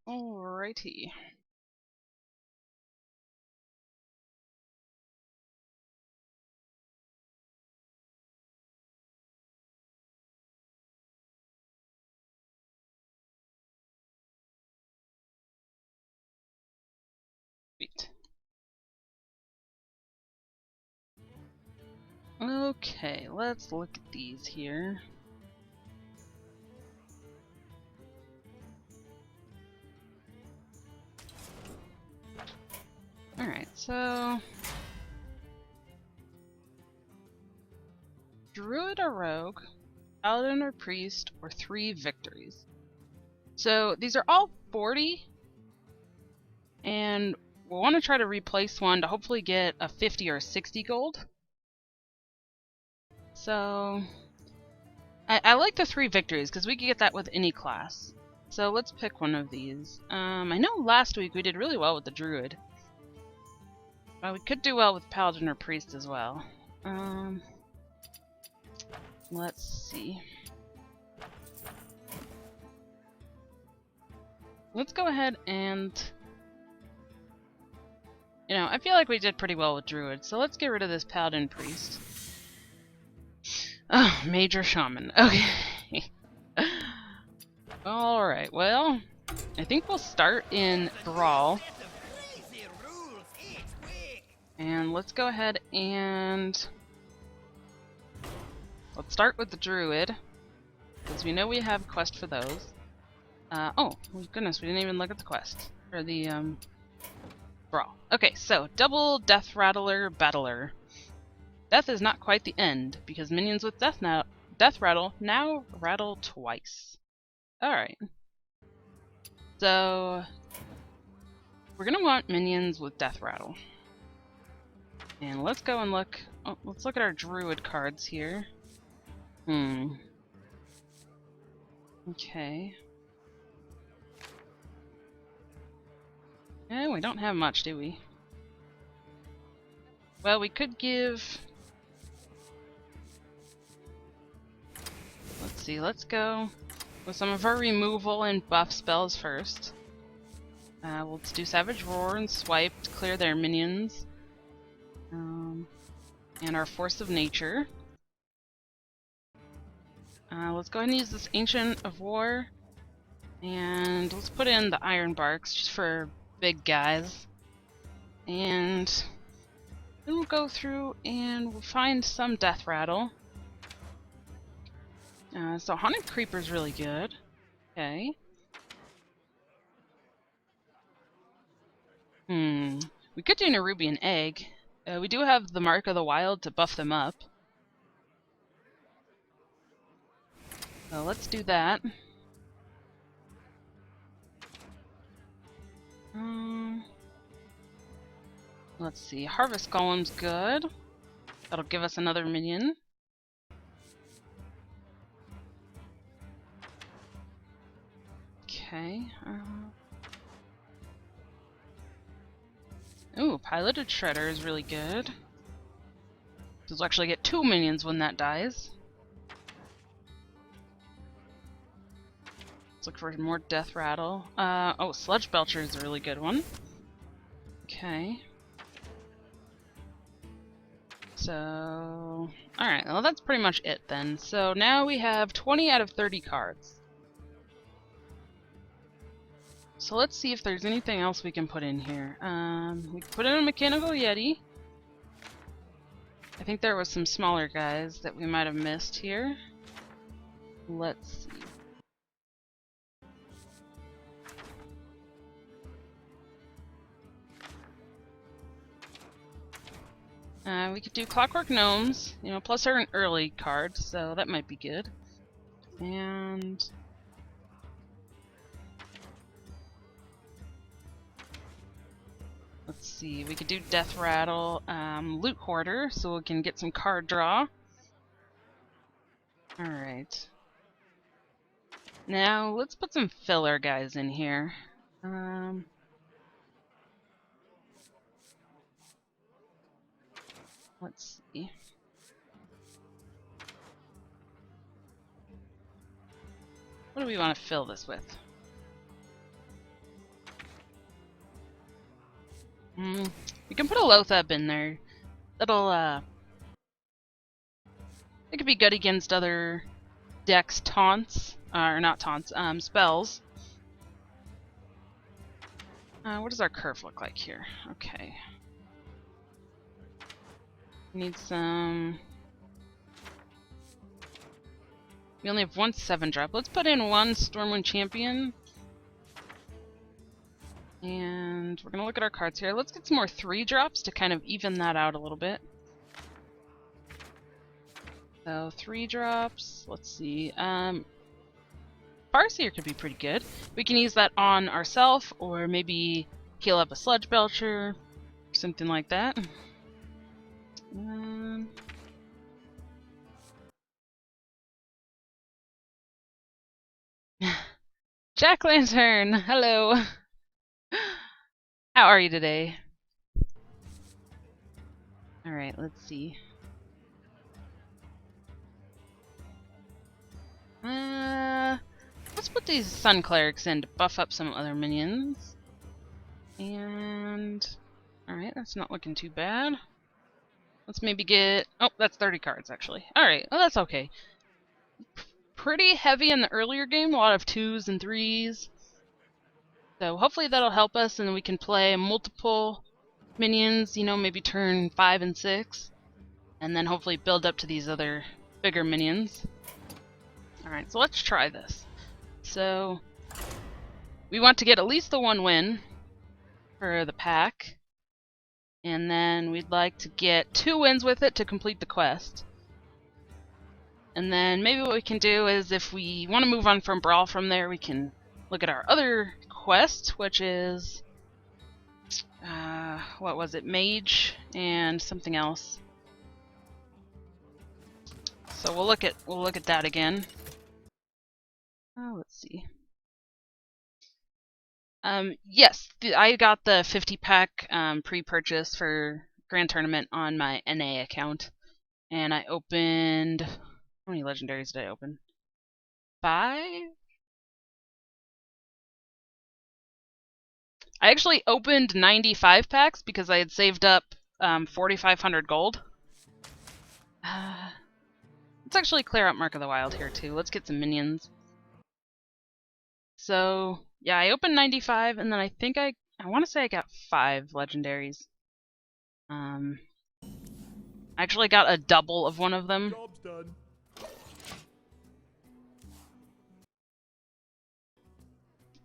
Alrighty. Sweet. Okay, let's look at these here. Alright, so Druid or Rogue, Paladin or Priest, or 3 victories. So these are all 40, and we'll want to try to replace one to hopefully get a 50 or 60 gold. So I like the 3 victories because we can get that with any class. So let's pick one of these. I know last week we did really well with the Druid. We could do well with Paladin or Priest as well. Let's see. Let's go ahead and... I feel like we did pretty well with Druid, so let's get rid of this Paladin Priest. Oh, Major Shaman. Okay. Alright, well, I think we'll start in Brawl. And let's go ahead and... let's start with the Druid, because we know we have a quest for those. Oh, goodness, we didn't even look at the quest. For the, Brawl. Okay, so, double Death Rattler Battler. Death is not quite the end, because minions with Death Rattle now rattle twice. Alright. So, we're gonna want minions with Death Rattle. And let's go and look... oh, let's look at our Druid cards here. Okay. Eh, we don't have much, do we? Well, we could give... let's see, let's go with some of our removal and buff spells first. Let's do Savage Roar and Swipe to clear their minions. And our Force of Nature. Let's go ahead and use this Ancient of War. And let's put in the Iron Barks just for big guys. And then we'll go through and we'll find some Death Rattle. So Haunted Creeper's really good. Okay. We could do Nerubian Egg. We do have the Mark of the Wild to buff them up. So let's do that. Let's see. Harvest Golem's good. That'll give us another minion. Okay. Ooh, Piloted Shredder is really good. We'll actually get 2 minions when that dies. Let's look for more Death Rattle. Oh, Sludge Belcher is a really good one. Okay. So... alright, well that's pretty much it then. So now we have 20 out of 30 cards. So let's see if there's anything else we can put in here. We can put in a Mechanical Yeti. I think there was some smaller guys that we might have missed here. Let's see. We could do Clockwork Gnomes, plus they're an early card, so that might be good. And... let's see, we could do Death Rattle, Loot Hoarder, so we can get some card draw. Alright. Now, let's put some filler guys in here. Let's see. What do we want to fill this with? We can put a Loatheb in there. That'll, it could be good against other decks' taunts. Or not taunts, spells. What does our curve look like here? Okay. Need some... We only have one 7-drop. Let's put in one Stormwind Champion. And we're going to look at our cards here. Let's get some more 3-drops to kind of even that out a little bit. So 3-drops. Let's see. Farseer could be pretty good. We can use that on ourselves, or maybe heal up a Sludge Belcher, something like that. Jack Lantern, hello. How are you today? All right, let's see. Let's put these Sun Clerics in to buff up some other minions. And... alright, that's not looking too bad. Let's maybe get... oh, that's 30 cards, actually. Alright, well, that's okay. Pretty heavy in the earlier game, a lot of 2s and 3s. So hopefully that'll help us, and we can play multiple minions, you know, maybe turn 5 and 6. And then hopefully build up to these other bigger minions. Alright, so let's try this. So, we want to get at least the 1 win for the pack. And then we'd like to get 2 wins with it to complete the quest. And then maybe what we can do is, if we want to move on from Brawl from there, we can look at our other quest, which is... what was it? Mage and something else. So we'll look at that again. Let's see. Yes, I got the 50-pack pre-purchase for Grand Tournament on my NA account, and I opened... how many legendaries did I open? 5? I actually opened 95 packs because I had saved up 4,500 gold. Let's actually clear out Mark of the Wild here too. Let's get some minions. So, yeah, I opened 95, and then I think I want to say I got 5 legendaries. I actually got a double of one of them. Job's done.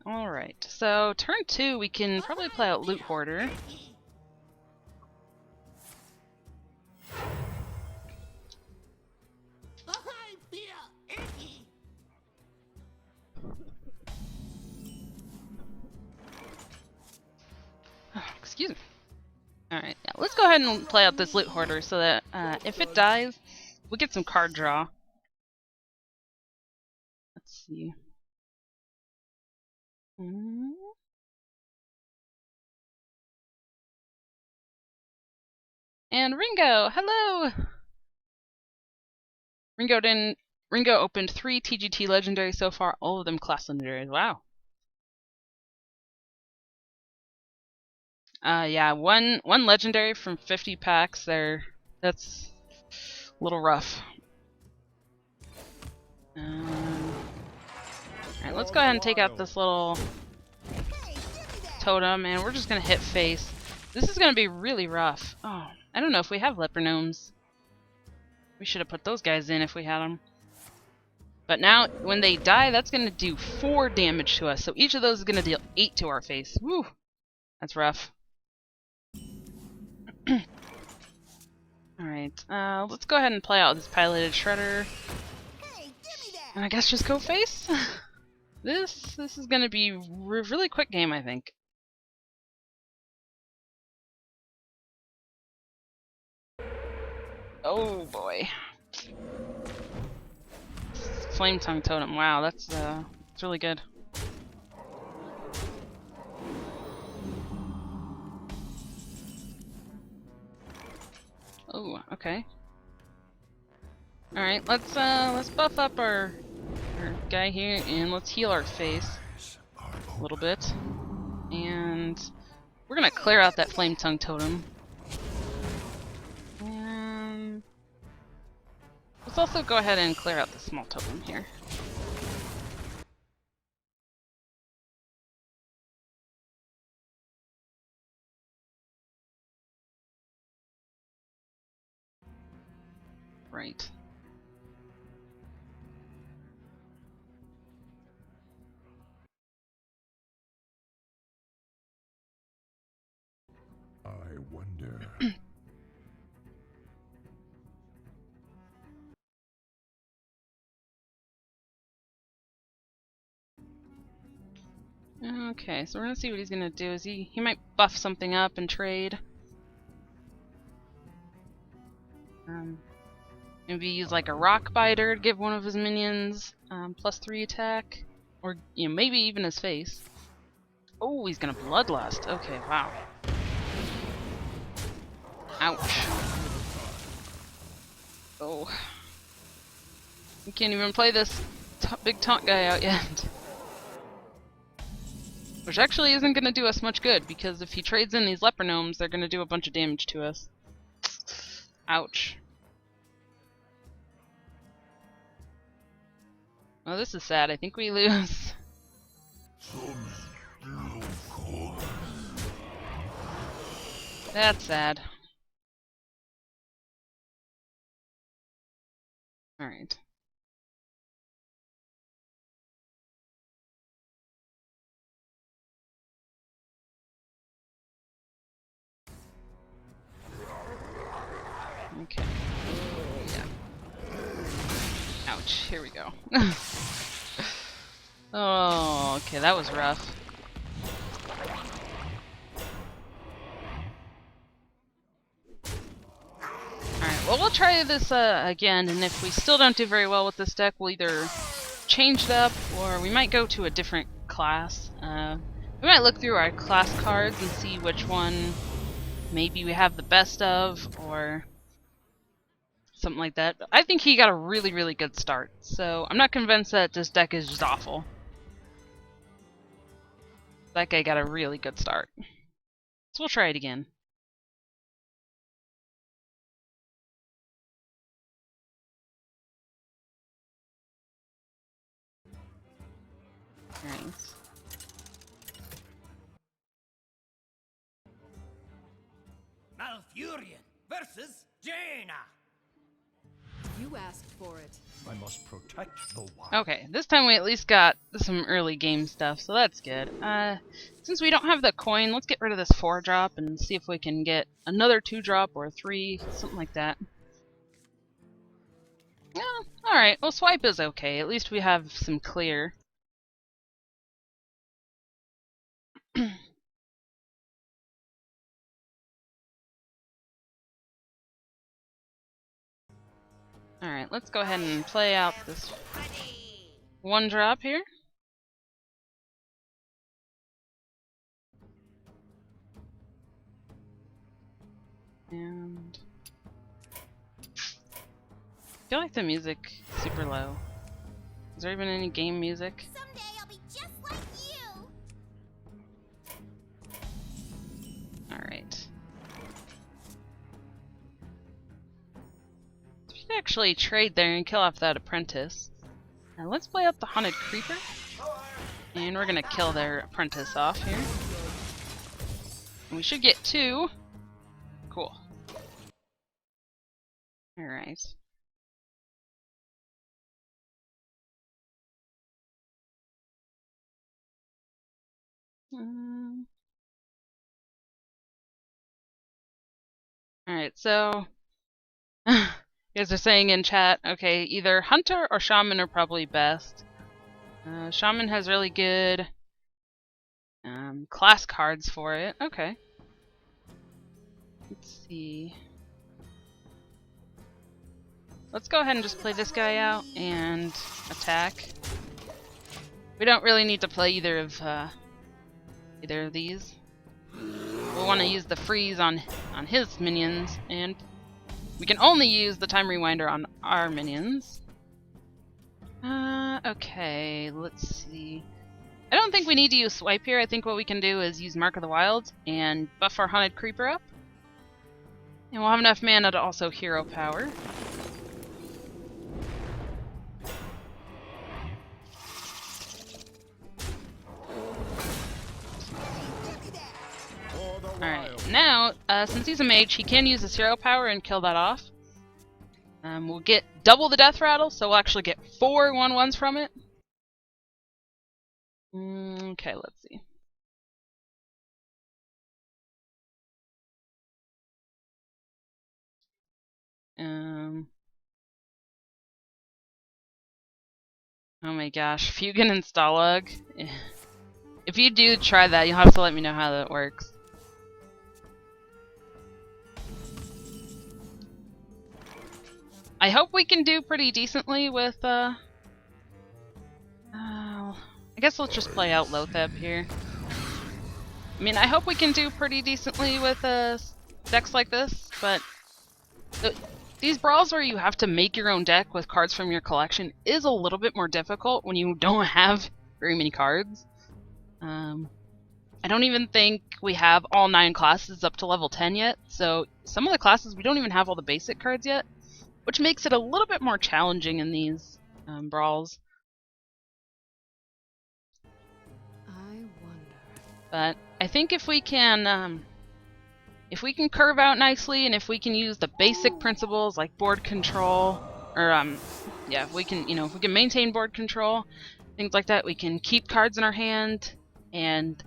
Alright, so turn 2 we can probably play out Loot Hoarder. Excuse me. Alright, yeah, let's go ahead and play out this Loot Hoarder so that if it dies, we'll get some card draw. Let's see. And Ringo, hello! Ringo opened 3 TGT legendaries so far, all of them class legendaries. Wow. Yeah, one legendary from 50 packs there. That's a little rough. Alright, let's go ahead and take out this little totem, and we're just gonna hit face. This is gonna be really rough. Oh, I don't know if we have leper gnomes. We should have put those guys in if we had them. But now, when they die, that's gonna do 4 damage to us. So each of those is gonna deal 8 to our face. Woo! That's rough. Alright, let's go ahead and play out this piloted shredder. And I guess just go face? This is gonna be a really quick game, I think. Oh boy. Flame Tongue Totem, wow, that's really good. Oh, okay. Alright, let's buff up our guy here, and let's heal our face a little bit. And we're gonna clear out that Flame Tongue Totem. And let's also go ahead and clear out the small totem here. Right. I wonder. Okay, so we're gonna see what he's gonna do. Is he might buff something up and trade. Maybe use like a Rock Biter to give one of his minions +3 attack, or maybe even his face. Oh, he's gonna Bloodlust. Okay, wow. Ouch. Oh, we can't even play this big taunt guy out yet. Which actually isn't going to do us much good, because if he trades in these leper gnomes, they're going to do a bunch of damage to us. Ouch. Well, this is sad. I think we lose. That's sad. Alright. Okay. Yeah. Ouch. Here we go. Oh, okay, that was rough. Alright, well, we'll try this again, and if we still don't do very well with this deck, we'll either change it up, or we might go to a different class. We might look through our class cards and see which one maybe we have the best of, or something like that. I think he got a really, really good start, so I'm not convinced that this deck is just awful. That guy got a really good start. So we'll try it again. Alright. Malfurion versus Jaina. You asked for it. I must protect the wild. Okay, this time we at least got some early game stuff, so that's good. Since we don't have the coin, let's get rid of this 4-drop and see if we can get another 2-drop or 3, something like that. Yeah, alright, well, swipe is okay. At least we have some clear. Alright, let's go ahead and play out this 1-drop here. And I feel like the music is super low. Is there even any game music? Someday I'll be just like you. Alright. We should actually trade there and kill off that apprentice. Now let's play up the Haunted Creeper. And we're gonna kill their apprentice off here. And we should get 2. Cool. Alright. Alright, so you guys are saying in chat, okay, either Hunter or Shaman are probably best. Shaman has really good class cards for it. Okay. Let's see. Let's go ahead and just play this guy out and attack. We don't really need to play either of these. We'll want to use the freeze on his minions, and we can only use the time rewinder on our minions. Okay, let's see. I don't think we need to use Swipe here. I think what we can do is use Mark of the Wilds and buff our Haunted Creeper up. And we'll have enough mana to also hero power. Alright, now, since he's a mage, he can use his hero power and kill that off. We'll get double the death rattle, so we'll actually get 4 1/1s from it. Okay, let's see. Oh my gosh, Fugan and Stalag. If you do try that, you'll have to let me know how that works. I hope we can do pretty decently with, I guess let's just play out Lotheb here. I mean, I hope we can do pretty decently with, decks like this, but these brawls where you have to make your own deck with cards from your collection is a little bit more difficult when you don't have very many cards. I don't even think we have all 9 classes up to level 10 yet, so some of the classes we don't even have all the basic cards yet, which makes it a little bit more challenging in these brawls. I wonder. But I think if we can curve out nicely, and if we can use the basic principles like board control, or yeah, if we can, if we can maintain board control, things like that, we can keep cards in our hand and,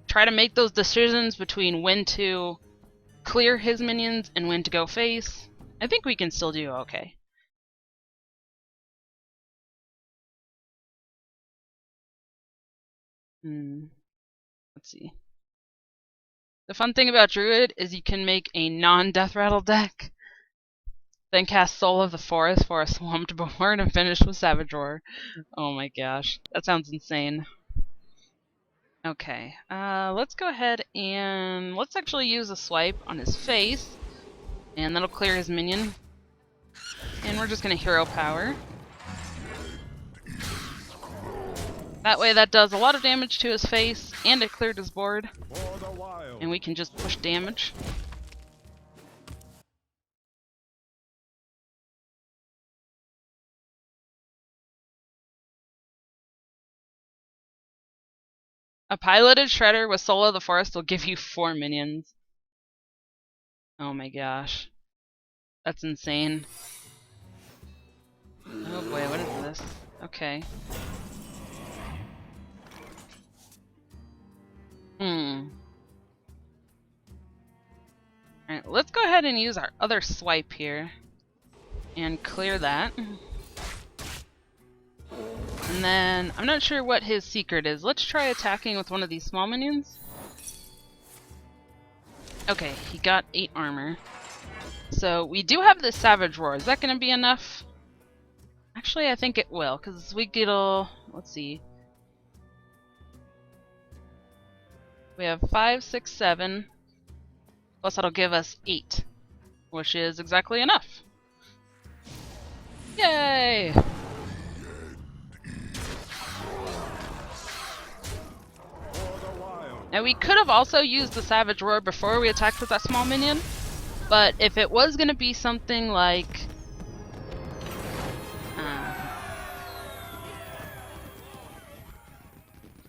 try to make those decisions between when to clear his minions and when to go face. I think we can still do okay. Let's see. The fun thing about Druid is you can make a non-Death Rattle deck, then cast Soul of the Forest for a swamped board and finish with Savage Roar. Oh my gosh, that sounds insane. Okay, let's go ahead and let's actually use a swipe on his face, and that'll clear his minion. And we're just gonna hero power. That way that does a lot of damage to his face, and it cleared his board. And we can just push damage. A piloted Shredder with Soul of the Forest will give you 4 minions. Oh my gosh. That's insane. Oh boy, what is this? Okay. Alright, let's go ahead and use our other swipe here. And clear that. And then, I'm not sure what his secret is. Let's try attacking with one of these small minions. Okay, he got 8 armor. So, we do have this Savage Roar. Is that going to be enough? Actually, I think it will, because we get a... Let's see. We have 5, 6, 7. Plus that'll give us 8. Which is exactly enough. Yay! Now we could have also used the Savage Roar before we attacked with that small minion, but if it was going to be something like...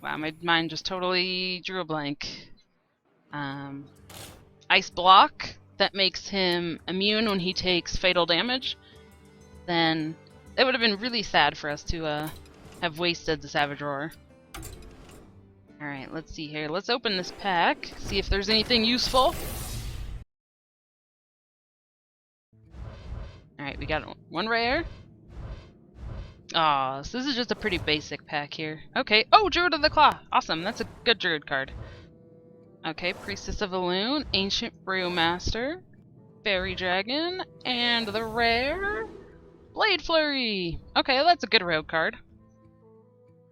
wow, my mind just totally drew a blank. Ice Block, that makes him immune when he takes fatal damage, then it would have been really sad for us to have wasted the Savage Roar. Alright, let's see here. Let's open this pack, see if there's anything useful. Alright, we got 1 rare. Aw, so this is just a pretty basic pack here. Okay, oh, Druid of the Claw! Awesome, that's a good Druid card. Okay, Priestess of Elune, Ancient Brewmaster, Fairy Dragon, and the rare Blade Flurry! Okay, that's a good rogue card.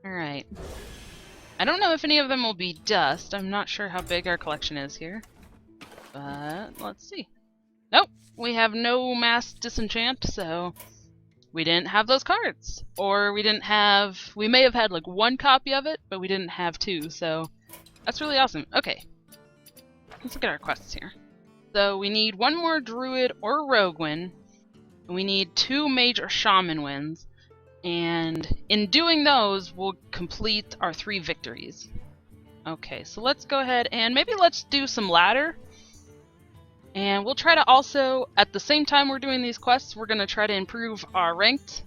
Alright. I don't know if any of them will be dust. I'm not sure how big our collection is here. But, let's see. Nope! We have no mass disenchant, so we didn't have those cards. Or we may have had like one copy of it, but we didn't have two, so that's really awesome. Okay, let's look at our quests here. So we need one more druid or rogue win, and we need 2 mage or shaman wins, and in doing those, we'll complete our 3 victories. Okay, so let's go ahead and maybe let's do some ladder. And we'll try to also, at the same time we're doing these quests, we're going to try to improve our ranked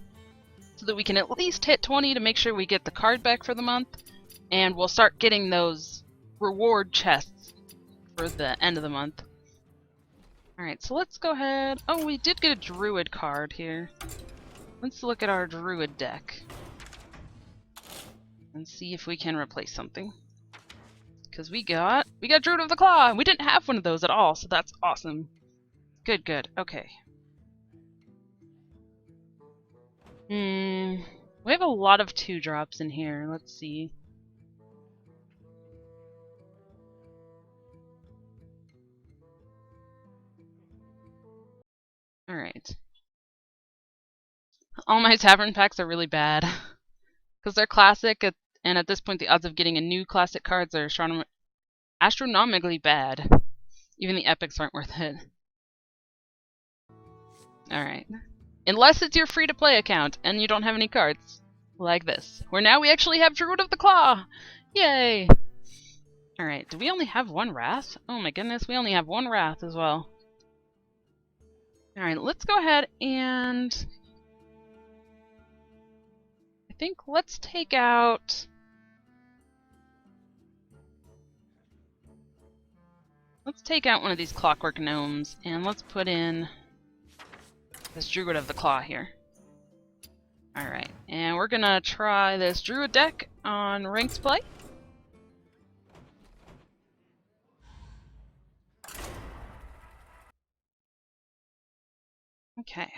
so that we can at least hit 20 to make sure we get the card back for the month. And we'll start getting those reward chests for the end of the month. Alright, so let's go ahead. Oh, we did get a druid card here. Let's look at our druid deck and see if we can replace something. Because we got Druid of the Claw! We didn't have one of those at all, so that's awesome. Good, good. Okay. We have a lot of 2-drops in here. Let's see. Alright. All my tavern packs are really bad. Because they're classic, and at this point the odds of getting a new classic cards are astronomically bad. Even the epics aren't worth it. Alright. Unless it's your free-to-play account and you don't have any cards. Like this. Where now we actually have Druid of the Claw! Yay! Alright, do we only have 1 Wrath? Oh my goodness, we only have 1 Wrath as well. Alright, let's go ahead and... I think let's take out... Let's take out one of these Clockwork Gnomes, and let's put in this Druid of the Claw here. Alright, and we're gonna try this Druid deck on ranked play. Okay.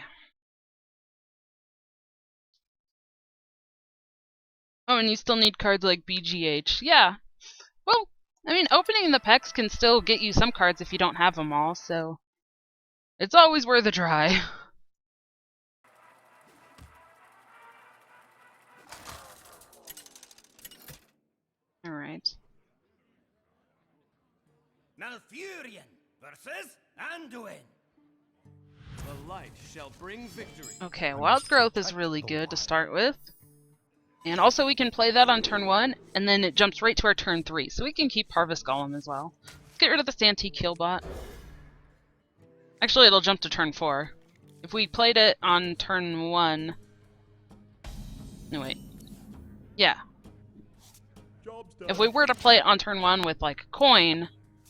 Oh, and you still need cards like BGH. Yeah. Well, I mean, opening the packs can still get you some cards if you don't have them all, so it's always worth a try. Alright. Malfurion versus Anduin. The light shall bring victory. Okay, Wild Growth is really good to start with. And also we can play that on turn 1, and then it jumps right to our turn 3, so we can keep Harvest Golem as well. Let's get rid of the Santee Killbot. Actually, it'll jump to turn 4. If we played it on turn 1... No, wait. Yeah. If we were to play it on turn 1 with, like, coin,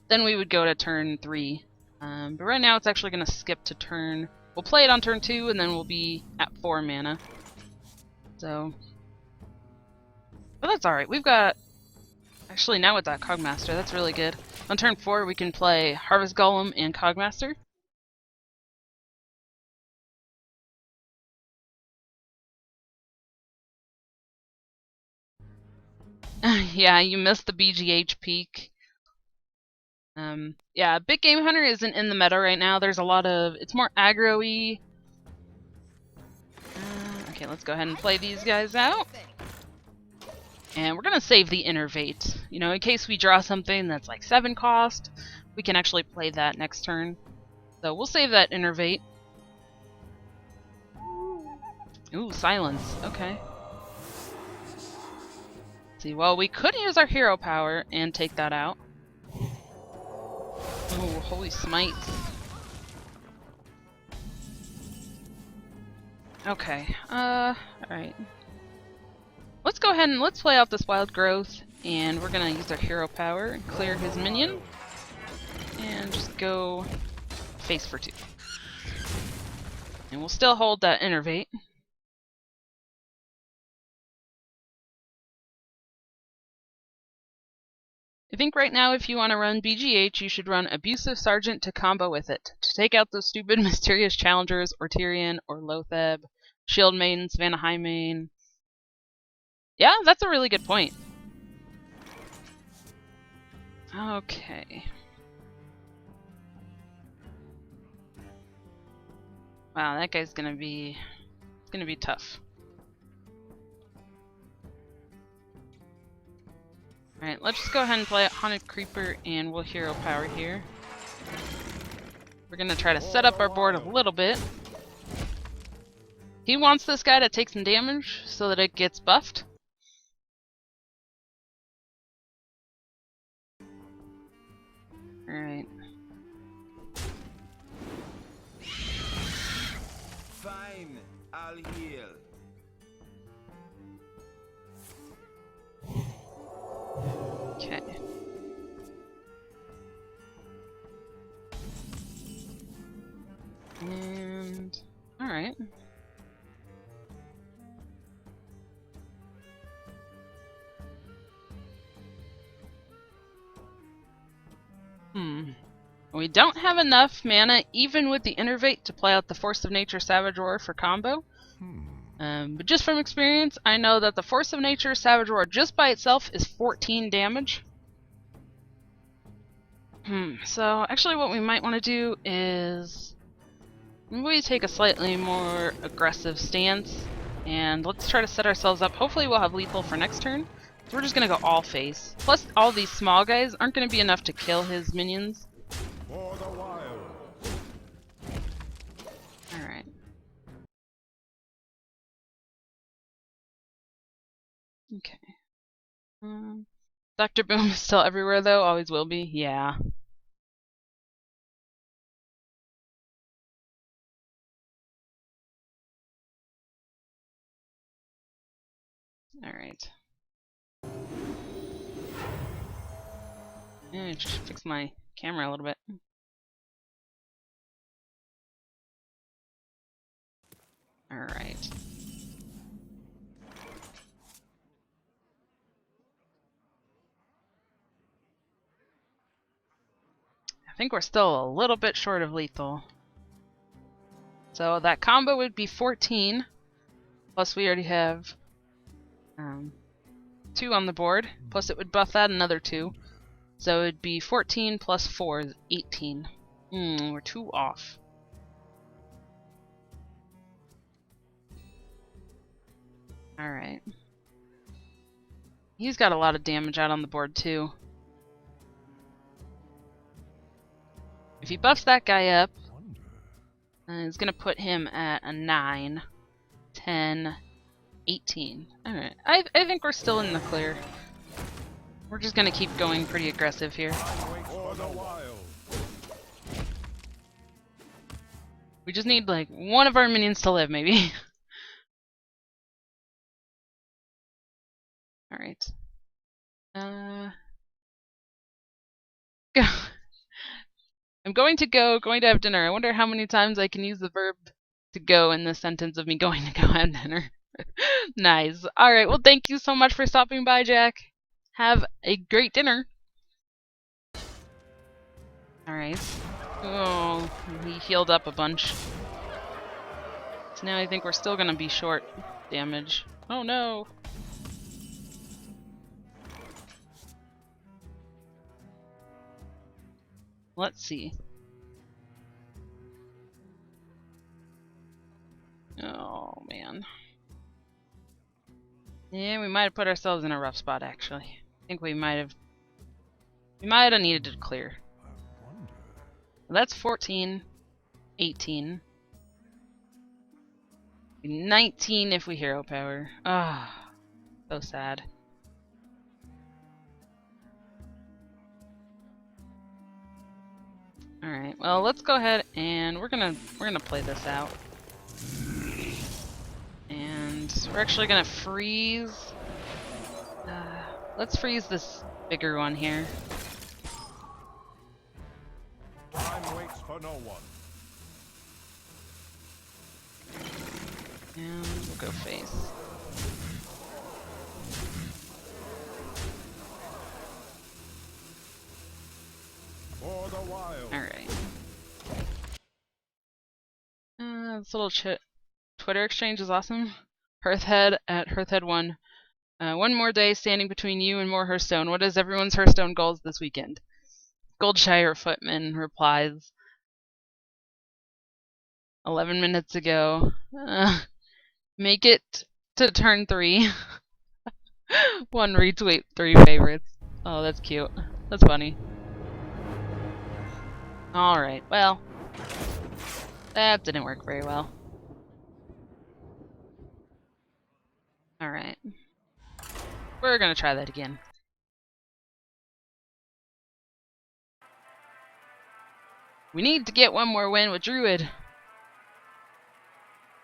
then we would go to turn 3. But right now it's actually going to skip to turn... We'll play it on turn 2, and then we'll be at 4 mana. So... But that's alright. We've got... Actually, now with that Cogmaster, that's really good. On turn 4, we can play Harvest Golem and Cogmaster. Yeah, you missed the BGH peak. Yeah, Big Game Hunter isn't in the meta right now. There's a lot of... It's more aggro-y. Okay, let's go ahead and play these guys out. And we're gonna save the Innervate. You know, in case we draw something that's like 7 cost, we can actually play that next turn. So we'll save that Innervate. Ooh, Silence. Okay. Let's see, well, we could use our hero power and take that out. Oh, Holy Smite. Okay, alright. Let's go ahead and let's play out this Wild Growth, and we're gonna use our hero power and clear his minion. And just go face for 2. And we'll still hold that Innervate. I think right now if you want to run BGH, you should run Abusive Sergeant to combo with it. To take out those stupid Mysterious Challengers, or Tyrion, or Lotheb, Shield Maiden, Savannah Highmane. Yeah, that's a really good point. Okay. Wow, that guy's gonna be It's gonna be tough. Alright, let's just go ahead and play Haunted Creeper and we'll hero power here. We're gonna try to set up our board a little bit. He wants this guy to take some damage so that it gets buffed. Alright. Fine, I'll heal. Okay. And alright. We don't have enough mana, even with the Innervate, to play out the Force of Nature Savage Roar for combo. But just from experience, I know that the Force of Nature Savage Roar just by itself is 14 damage. So actually what we might want to do is maybe take a slightly more aggressive stance, and let's try to set ourselves up. Hopefully we'll have lethal for next turn. So we're just going to go all face. Plus all these small guys aren't going to be enough to kill his minions. For the wild. Alright. Okay. Dr. Boom is still everywhere though, always will be. Yeah. Alright. Yeah, just fix my camera a little bit. Alright. I think we're still a little bit short of lethal. So that combo would be 14. Plus we already have 2 on the board. Plus it would buff that another 2. So it would be 14 plus 4 is 18. We're 2 off. Alright. He's got a lot of damage out on the board too. If he buffs that guy up, it's gonna put him at a 9, 10, 18. Alright. I think we're still in the clear. We're just gonna keep going pretty aggressive here. For the wild. We just need like one of our minions to live, maybe. Alright. Go. I'm going to have dinner. I wonder how many times I can use the verb to go in this sentence of me going to go have dinner. Nice. Alright, well thank you so much for stopping by, Jack. Have a great dinner. Alright. Oh, he healed up a bunch. So now I think we're still gonna be short damage. Oh no. Let's see. Oh man. Yeah, we might have put ourselves in a rough spot actually. I think we might have needed to clear. That's 14, 18, 19 if we hero power. Ah, so sad. Alright, well let's go ahead and we're gonna play this out. And we're actually gonna freeze. Let's freeze this bigger one here. Time waits for no one. And we'll go face. For the wild. Alright. This little Twitter exchange is awesome. Hearthhead at Hearthhead1. One more day standing between you and more Hearthstone. What is everyone's Hearthstone goals this weekend? Goldshire Footman replies 11 minutes ago. Make it to turn 3. 1 retweet, 3 favorites. Oh, that's cute. That's funny. Alright, well. That didn't work very well. Alright. We're gonna try that again. We need to get one more win with Druid.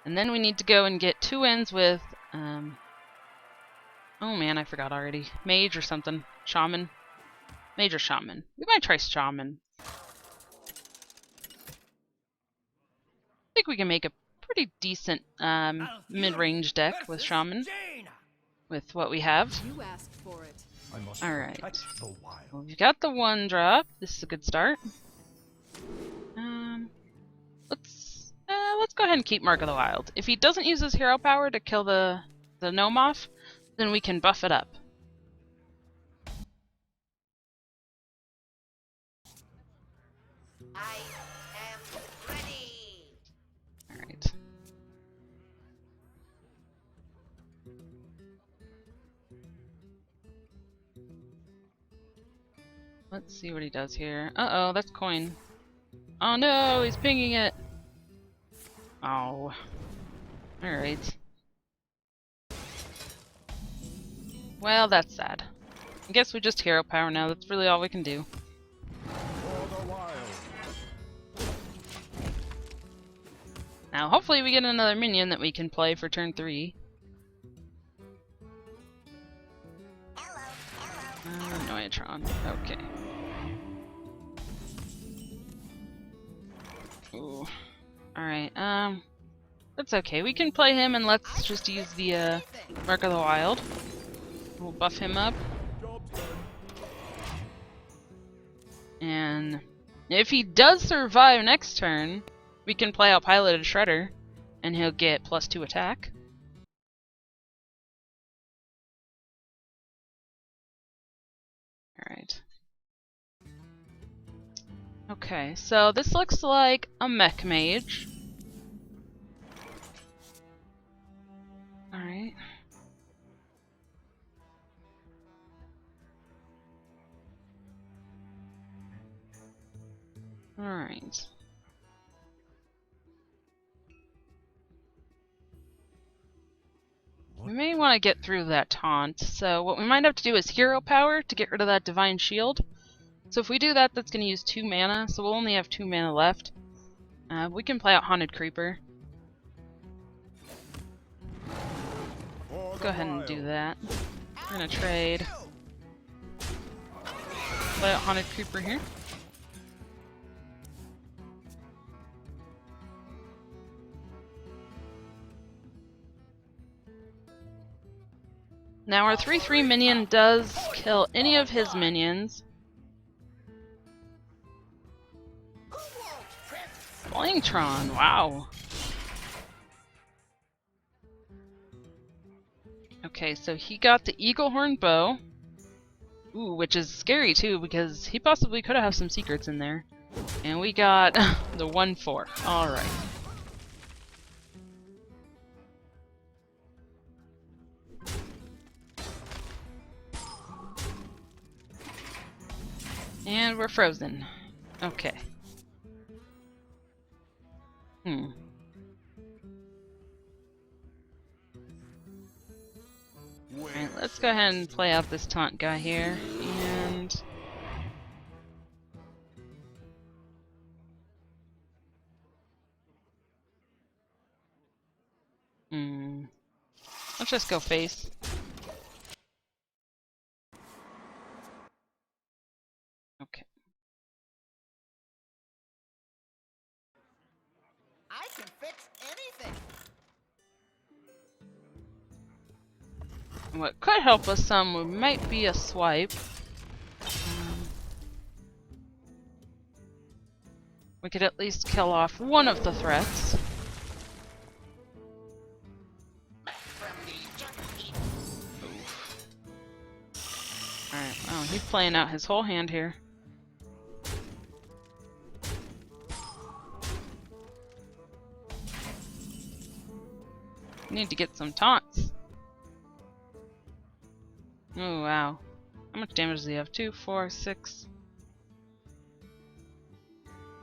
And then we need to go and get 2 wins with, oh man, I forgot already. Mage or something. Shaman. Mage or Shaman. We might try Shaman. I think we can make a pretty decent mid-range deck with Shaman. With what we have. You asked for it. I must Alright. protect the wild. Well, we've got the 1 drop. This is a good start. Let's go ahead and keep Mark of the Wild. If he doesn't use his hero power to kill the gnome off, then we can buff it up. I am ready. Alright. Let's see what he does here. Uh-oh, that's coin. Oh no, he's pinging it! Oh. Alright. Well, that's sad. I guess we just hero power now, that's really all we can do. For the wild. Now, hopefully we get another minion that we can play for turn 3. Noyatron. Okay. Ooh. Alright, that's okay. We can play him and let's just use the, Mark of the Wild. We'll buff him up. Job's done. And if he does survive next turn, we can play out Piloted Shredder, and he'll get +2 attack. Alright. Okay, so this looks like a mech mage. Alright. Alright. We may want to get through that taunt, so what we might have to do is hero power to get rid of that divine shield. So if we do that, that's going to use 2 mana, so we'll only have 2 mana left. We can play out Haunted Creeper. For the Go ahead and wild. do that. We're going to trade. Play out Haunted Creeper here. Now our 3/3 minion does kill any of his minions. Flangtron, wow. Okay, so he got the Eaglehorn bow. Ooh, which is scary too because he possibly could have some secrets in there. And we got the 1/4. Alright. And we're frozen. Okay. Alright, let's go ahead and play out this taunt guy here. And... let's just go face. Okay. I can fix anything. What could help us some might be a swipe. We could at least kill off one of the threats. Alright, oh, he's playing out his whole hand here. We need to get some taunts. Oh, wow. How much damage does he have? 2, 4, 6...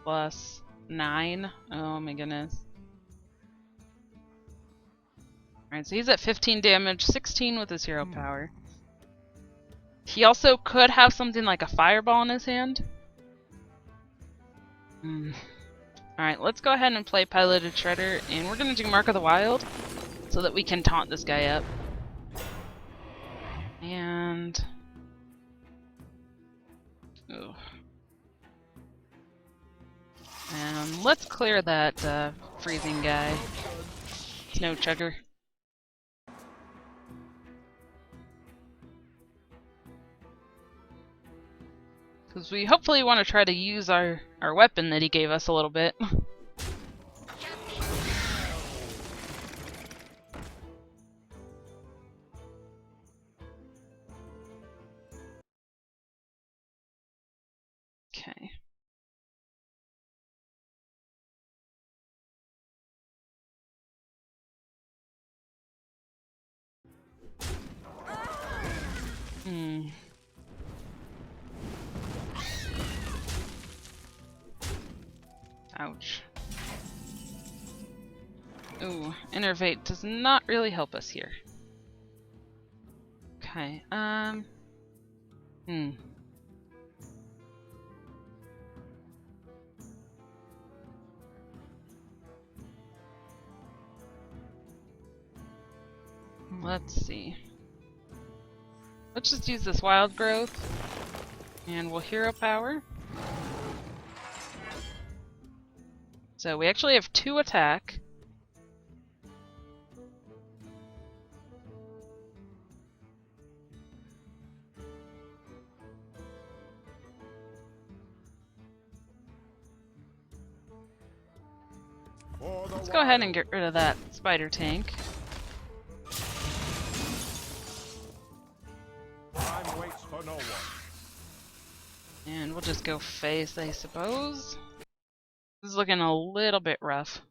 plus 9. Oh my goodness. Alright, so he's at 15 damage, 16 with his hero power. He also could have something like a fireball in his hand. Alright, let's go ahead and play Piloted Shredder, and we're gonna do Mark of the Wild so that we can taunt this guy up. And... ooh. And let's clear that freezing guy. Snow Chugger. Because we hopefully want to try to use our weapon that he gave us a little bit. Okay. Ouch. Ooh, Innervate does not really help us here. Okay, let's see. Let's just use this wild growth, and we'll hero power. So we actually have 2 attack. Let's go ahead and get rid of that spider tank. Time waits for no one. And we'll just go face, I suppose. This is looking a little bit rough.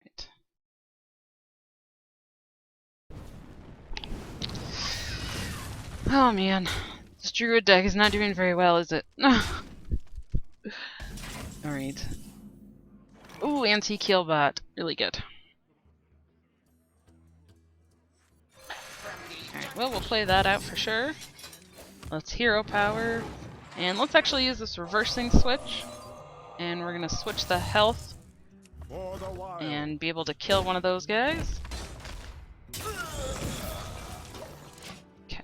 Right. Oh man, this druid deck is not doing very well, is it? Alright. Ooh, anti-kill bot. Really good. Alright, well, we'll play that out for sure. Let's hero power. And let's actually use this reversing switch. And we're gonna switch the health For the wild. and be able to kill one of those guys. Okay.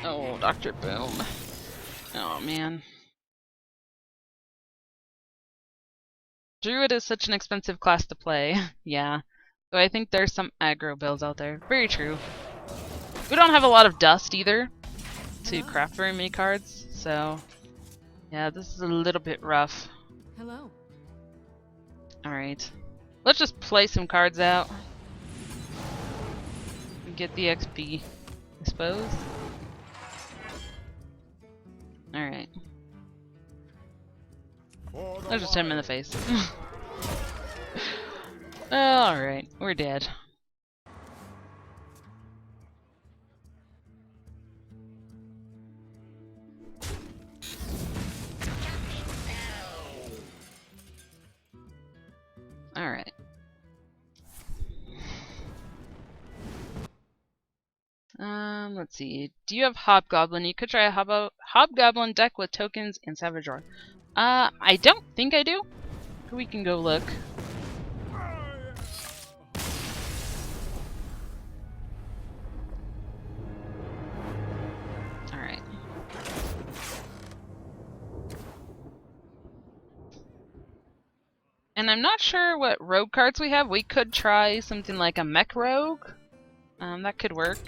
Oh, Dr. Boom. Oh man. Druid is such an expensive class to play. Yeah. So I think there's some aggro builds out there. Very true. We don't have a lot of dust either to craft very many cards, so yeah, this is a little bit rough. Hello. Alright. Let's just play some cards out. And get the XP, I suppose. Alright. For the Let's just hit him in the wild. face. Alright, we're dead. Alright. Let's see. Do you have Hobgoblin? You could try a Hobgoblin deck with tokens and Savage Roar. I don't think I do. We can go look. Alright. And I'm not sure what rogue cards we have. We could try something like a Mech Rogue. That could work.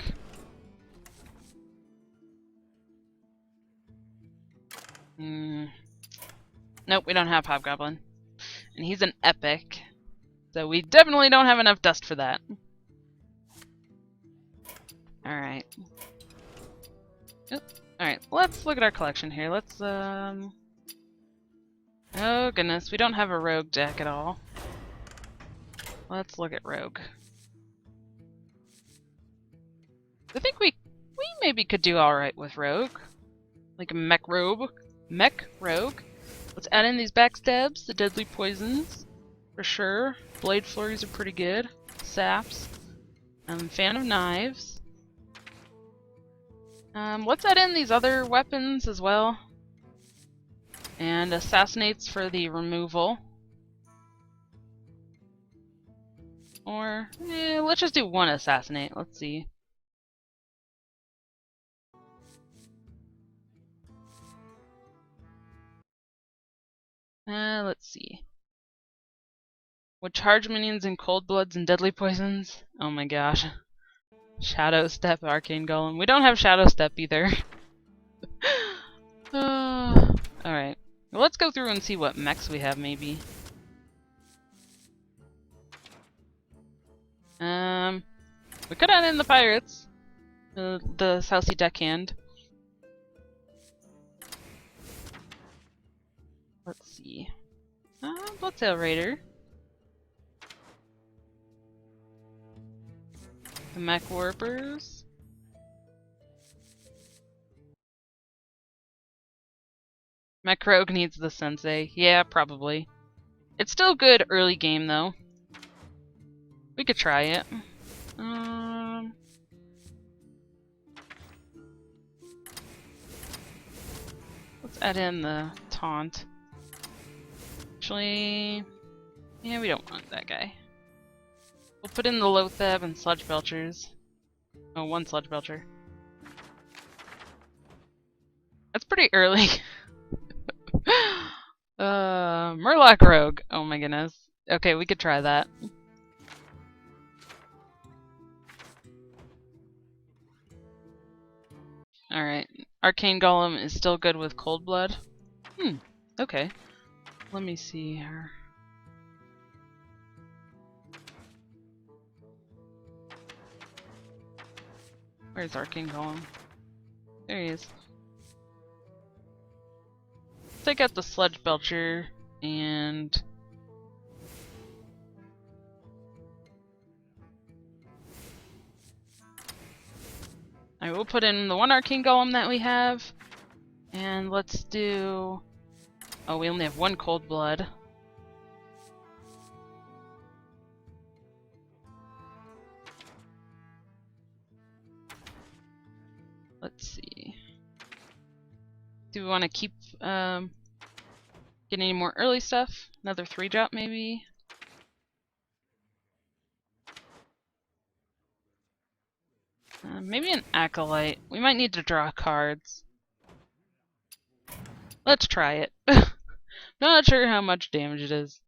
Nope, we don't have Hobgoblin. And he's an epic. So we definitely don't have enough dust for that. Alright. Alright, let's look at our collection here. Let's, Oh goodness, we don't have a rogue deck at all. Let's look at rogue. I think we maybe could do alright with rogue. Like a mech rogue. Mech rogue. Let's add in these backstabs, the deadly poisons, for sure. Blade flurries are pretty good. Saps. Fan of knives. Let's add in these other weapons as well. And assassinates for the removal. Or, let's just do one assassinate. Let's see. Let's see. Would charge minions in cold bloods and deadly poisons? Oh my gosh. Shadow Step, Arcane Golem. We don't have Shadow Step either. Alright. Well, let's go through and see what mechs we have, maybe. We could add in the pirates. The South Sea Deckhand. Let's see. Bloodsail Raider. The Mech Warpers. Mech Rogue needs the Sensei. Yeah, probably. It's still good early game, though. We could try it. Let's add in the Taunt. Actually, yeah, we don't want that guy. We'll put in the Loatheb and Sludge Belchers. Oh, one Sludge Belcher. That's pretty early. Murloc Rogue. Oh my goodness. Okay, we could try that. Alright. Arcane Golem is still good with Cold Blood. Okay. Let me see here. Where's Arcane Golem? There he is. Take out the Sludge Belcher and I will put in the one Arcane Golem that we have, and let's do. Oh, we only have one Cold Blood. Let's see. Do we want to keep getting any more early stuff? Another 3-drop maybe? Maybe an Acolyte. We might need to draw cards. Let's try it. Not sure how much damage it is.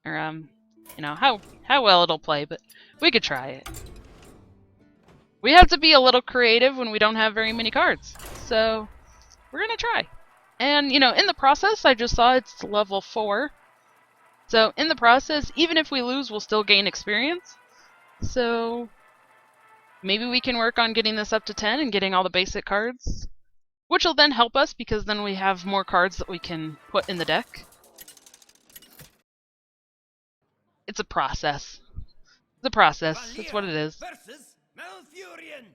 Or, you know, how well it'll play, but we could try it. We have to be a little creative when we don't have very many cards. So, we're gonna try. And, you know, in the process, I just saw it's level 4. So, in the process, even if we lose, we'll still gain experience. So, maybe we can work on getting this up to 10 and getting all the basic cards. Which will then help us, because then we have more cards that we can put in the deck. It's a process. It's a process. That's what it is. Versus Malfurion.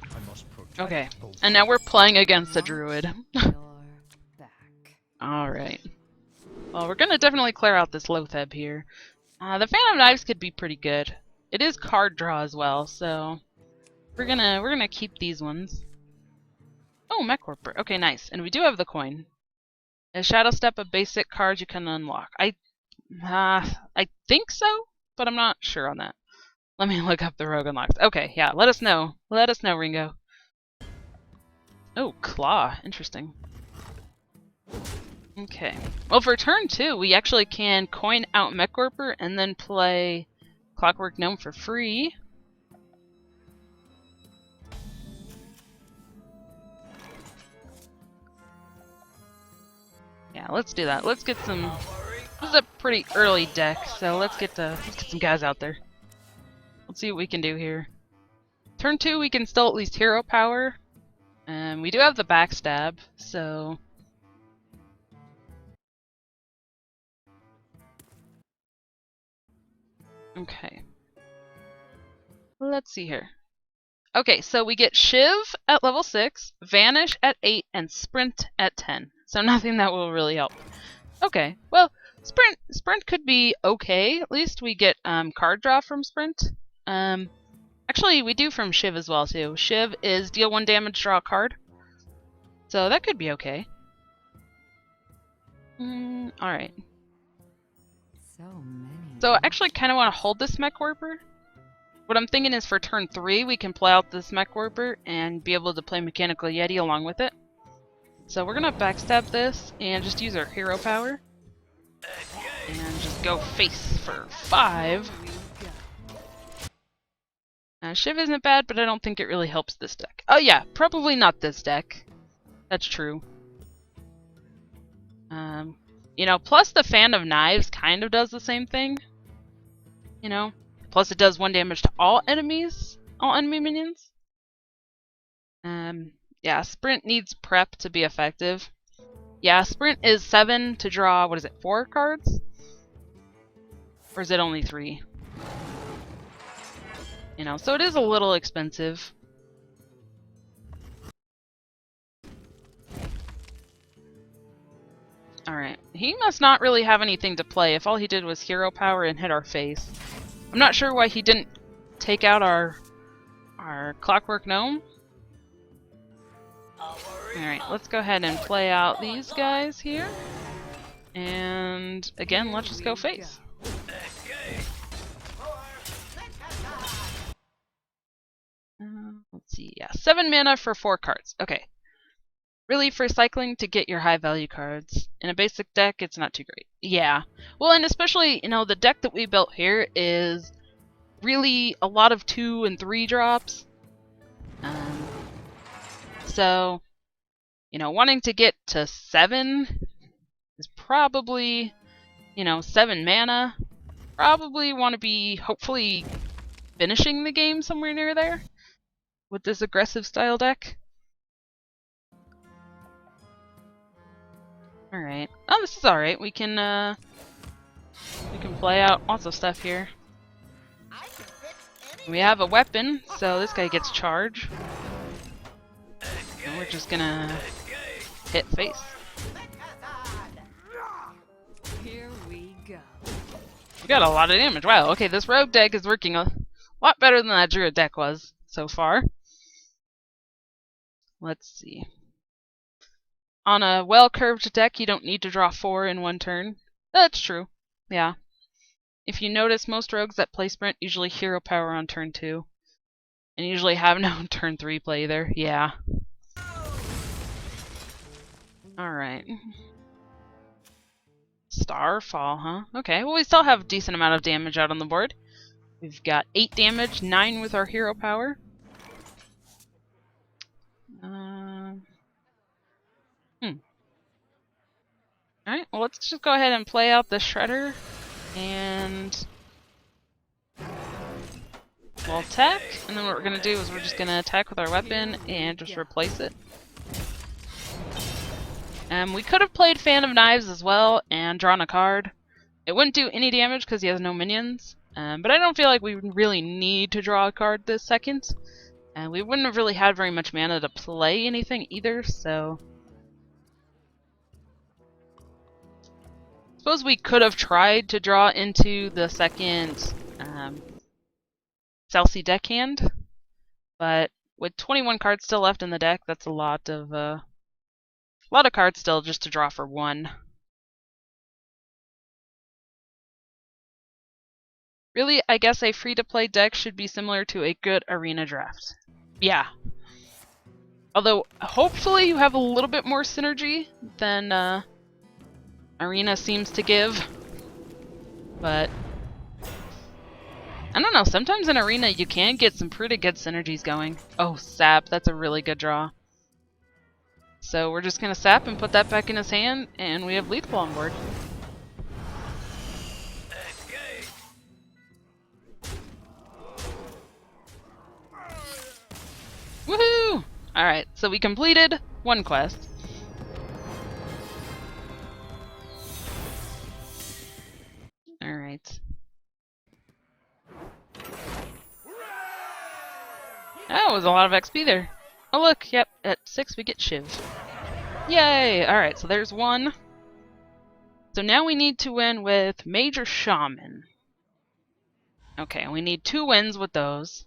I must protect Okay, both. and now we're playing against a druid. You're back. Alright. Well, we're gonna definitely clear out this Loatheb here. The Fan of Knives could be pretty good. It is card draw as well, so we're gonna keep these ones. Oh, Mech Warper. Okay, nice. And we do have the coin. A Shadow Step of basic cards you can unlock. I think so, but I'm not sure on that. Let me look up the rogue unlocks. Okay, yeah, let us know. Let us know, Ringo. Oh, Claw. Interesting. Okay. Well, for turn 2, we actually can coin out Mech Warper and then play Clockwork Gnome for free. Yeah, let's do that. Let's get some... This is a pretty early deck, so let's get some guys out there. Let's see what we can do here. Turn 2, we can still at least hero power. And we do have the backstab, so... Okay. Let's see here. Okay, so we get Shiv at level 6, Vanish at 8, and Sprint at 10. So nothing that will really help. Okay, well, Sprint could be okay. At least we get card draw from Sprint. Actually, we do from Shiv as well, too. Shiv is deal 1 damage, draw a card. So that could be okay. Alright. So many. So I actually kind of want to hold this Mech Warper. What I'm thinking is for turn 3, we can play out this Mech Warper and be able to play Mechanical Yeti along with it. So we're going to backstab this and just use our hero power. And just go face for 5. Shiv isn't bad, but I don't think it really helps this deck. Oh yeah, probably not this deck. That's true. You know, plus the Fan of Knives kind of does the same thing. You know? Plus it does 1 damage to all enemies, all enemy minions. Yeah, Sprint needs prep to be effective. Yeah, Sprint is 7 to draw, what is it, 4 cards? Or is it only 3? You know, so it is a little expensive. Alright, he must not really have anything to play if all he did was hero power and hit our face. I'm not sure why he didn't take out our Clockwork Gnome. Alright, let's go ahead and play out these guys here. And again, let's just go face. Let's see, yeah, 7 mana for 4 cards. Okay. Really, for cycling to get your high value cards. In a basic deck, it's not too great. Yeah. Well, and especially, you know, the deck that we built here is really a lot of 2 and 3 drops. So, you know, wanting to get to 7 is probably, you know, 7 mana. Probably want to be, hopefully, finishing the game somewhere near there with this aggressive style deck. Alright. Oh, this is alright. We can play out lots of stuff here. I can fix anything. We have a weapon, so this guy gets charge. And we're just gonna hit face. Here we go. We got a lot of damage. Wow, okay, this rogue deck is working a lot better than that druid deck was so far. Let's see. On a well-curved deck, you don't need to draw 4 in 1 turn. That's true. Yeah. If you notice, most rogues that play Sprint usually hero power on turn 2. And usually have no turn 3 play either. Yeah. Alright. Starfall, huh? Okay, well we still have a decent amount of damage out on the board. We've got 8 damage, 9 with our hero power. Alright, well let's just go ahead and play out the Shredder. And we'll attack. And then what we're going to do is we're just going to attack with our weapon and just replace it. We could have played Fan of Knives as well and drawn a card. It wouldn't do any damage because he has no minions. But I don't feel like we really need to draw a card this second. And we wouldn't have really had very much mana to play anything either, so... Suppose we could have tried to draw into the second Celsi deckhand, but with 21 cards still left in the deck, that's a lot of cards still just to draw for 1. Really, I guess a free-to-play deck should be similar to a good arena draft. Yeah. Although, hopefully you have a little bit more synergy than Arena seems to give. But I don't know, sometimes in Arena you can get some pretty good synergies going. Oh, Sap, that's a really good draw. So we're just gonna Sap and put that back in his hand, and we have Lethal on board. Alright, so we completed one quest. Alright. That was a lot of XP there. Oh look, yep, at 6 we get Shiv. Yay! Alright, so there's one. So now we need to win with Major Shaman. Okay, we need 2 wins with those.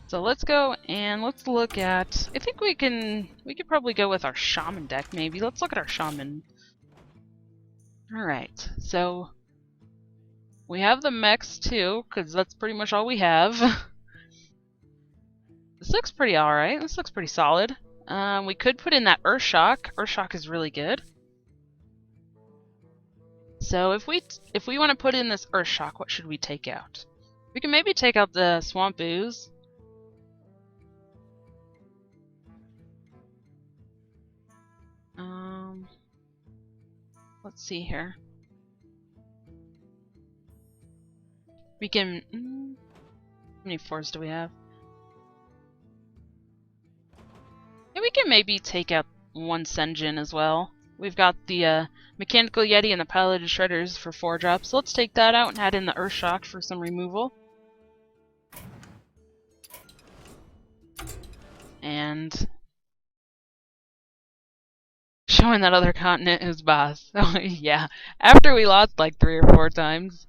So let's go and let's look at... I think we could probably go with our Shaman deck, maybe. Let's look at our Shaman. Alright, so... we have the mechs too, because that's pretty much all we have. This looks pretty alright. This looks pretty solid. We could put in that Earthshock. Earthshock is really good. So if we want to put in this Earthshock, what should we take out? We can maybe take out the Swamp Ooze. Let's see here. We can... how many 4s do we have? Yeah, we can maybe take out one Senjin as well. We've got the Mechanical Yeti and the Piloted Shredders for 4 drops. So let's take that out and add in the Earthshock for some removal. And... showing that other continent is boss. Oh yeah, after we lost like 3 or 4 times.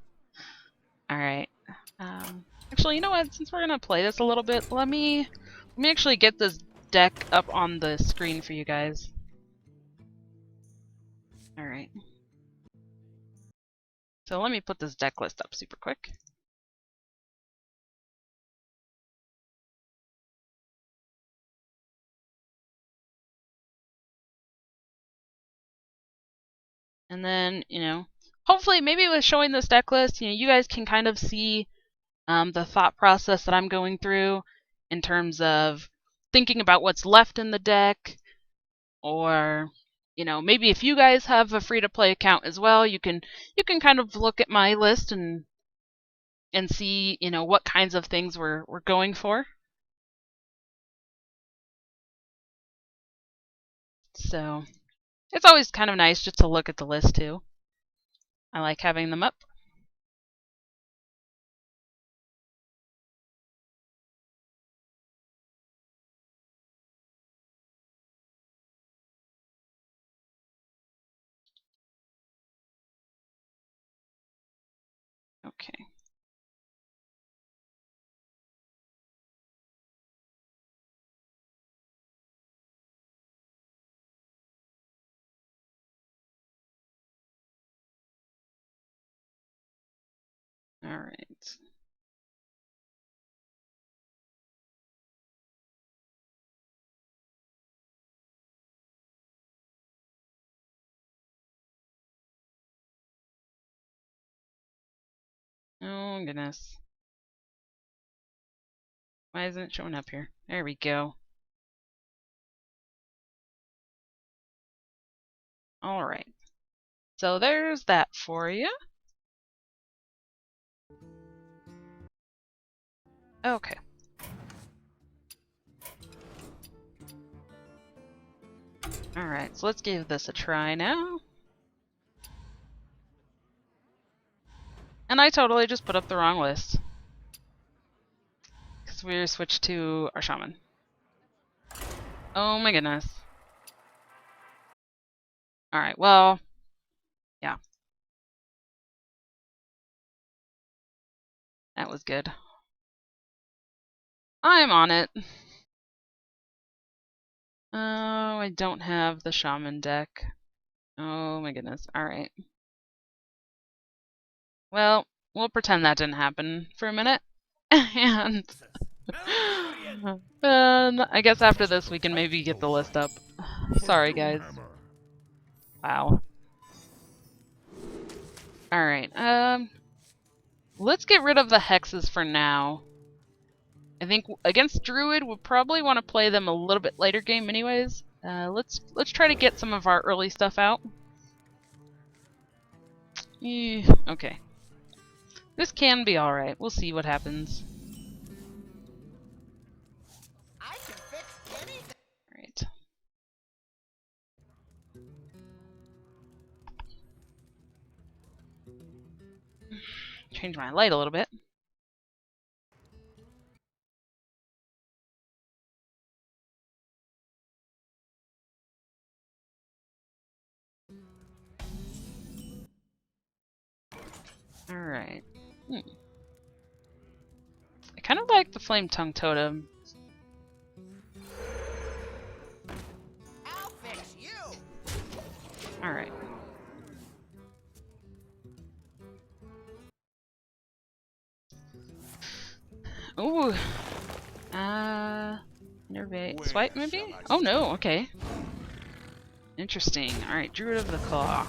Alright. Actually, you know what? Since we're gonna play this a little bit, let me actually get this deck up on the screen for you guys. Alright. So let me put this deck list up super quick. And then, you know, hopefully maybe with showing this deck list, you know, you guys can kind of see the thought process that I'm going through in terms of thinking about what's left in the deck, or you know, maybe if you guys have a free-to-play account as well, you can kind of look at my list and see, you know, what kinds of things we're going for. So it's always kind of nice just to look at the list too. I like having them up. Okay. All right. Oh goodness. Why isn't it showing up here? There we go. Alright. So there's that for you. Okay. Alright, so let's give this a try now. And I totally just put up the wrong list. Because we switched to our Shaman. Oh my goodness. Alright, well, yeah. That was good. I'm on it. Oh, I don't have the Shaman deck. Oh my goodness. Alright. Well, we'll pretend that didn't happen for a minute. And I guess after this we can maybe get the list up. Sorry guys. Wow. Alright, let's get rid of the hexes for now. I think against Druid we'll probably want to play them a little bit later game anyways. Let's try to get some of our early stuff out. Okay. This can be alright. We'll see what happens. I can fix any change my light a little bit. Alright. I kind of like the Flame Tongue Totem. I'll fix you. Alright. Ooh. Nervate. Swipe, maybe? Oh no, okay. Interesting. Alright, Druid of the Claw.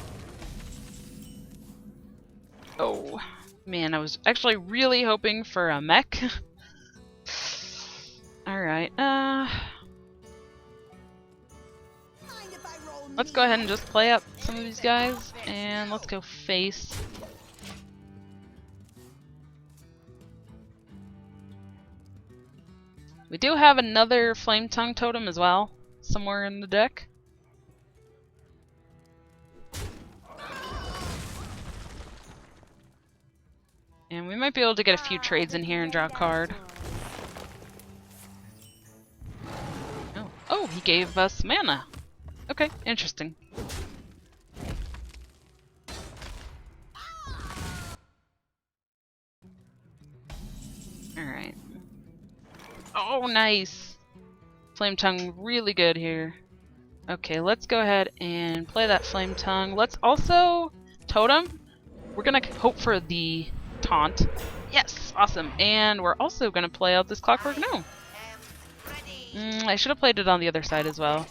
Oh. Man, I was actually really hoping for a mech. Alright, Mind if I roll let's go ahead and just play up some of these guys, and let's go face. We do have another Flame Tongue Totem as well, somewhere in the deck. And we might be able to get a few trades in here and draw a card. Oh, he gave us mana. Okay, interesting. Alright. Oh, nice! Flame Tongue really good here. Okay, let's go ahead and play that Flame Tongue. Let's also Totem. We're gonna hope for the taunt. Yes, awesome. And we're also gonna play out this Clockwork Gnome. I should have played it on the other side as well.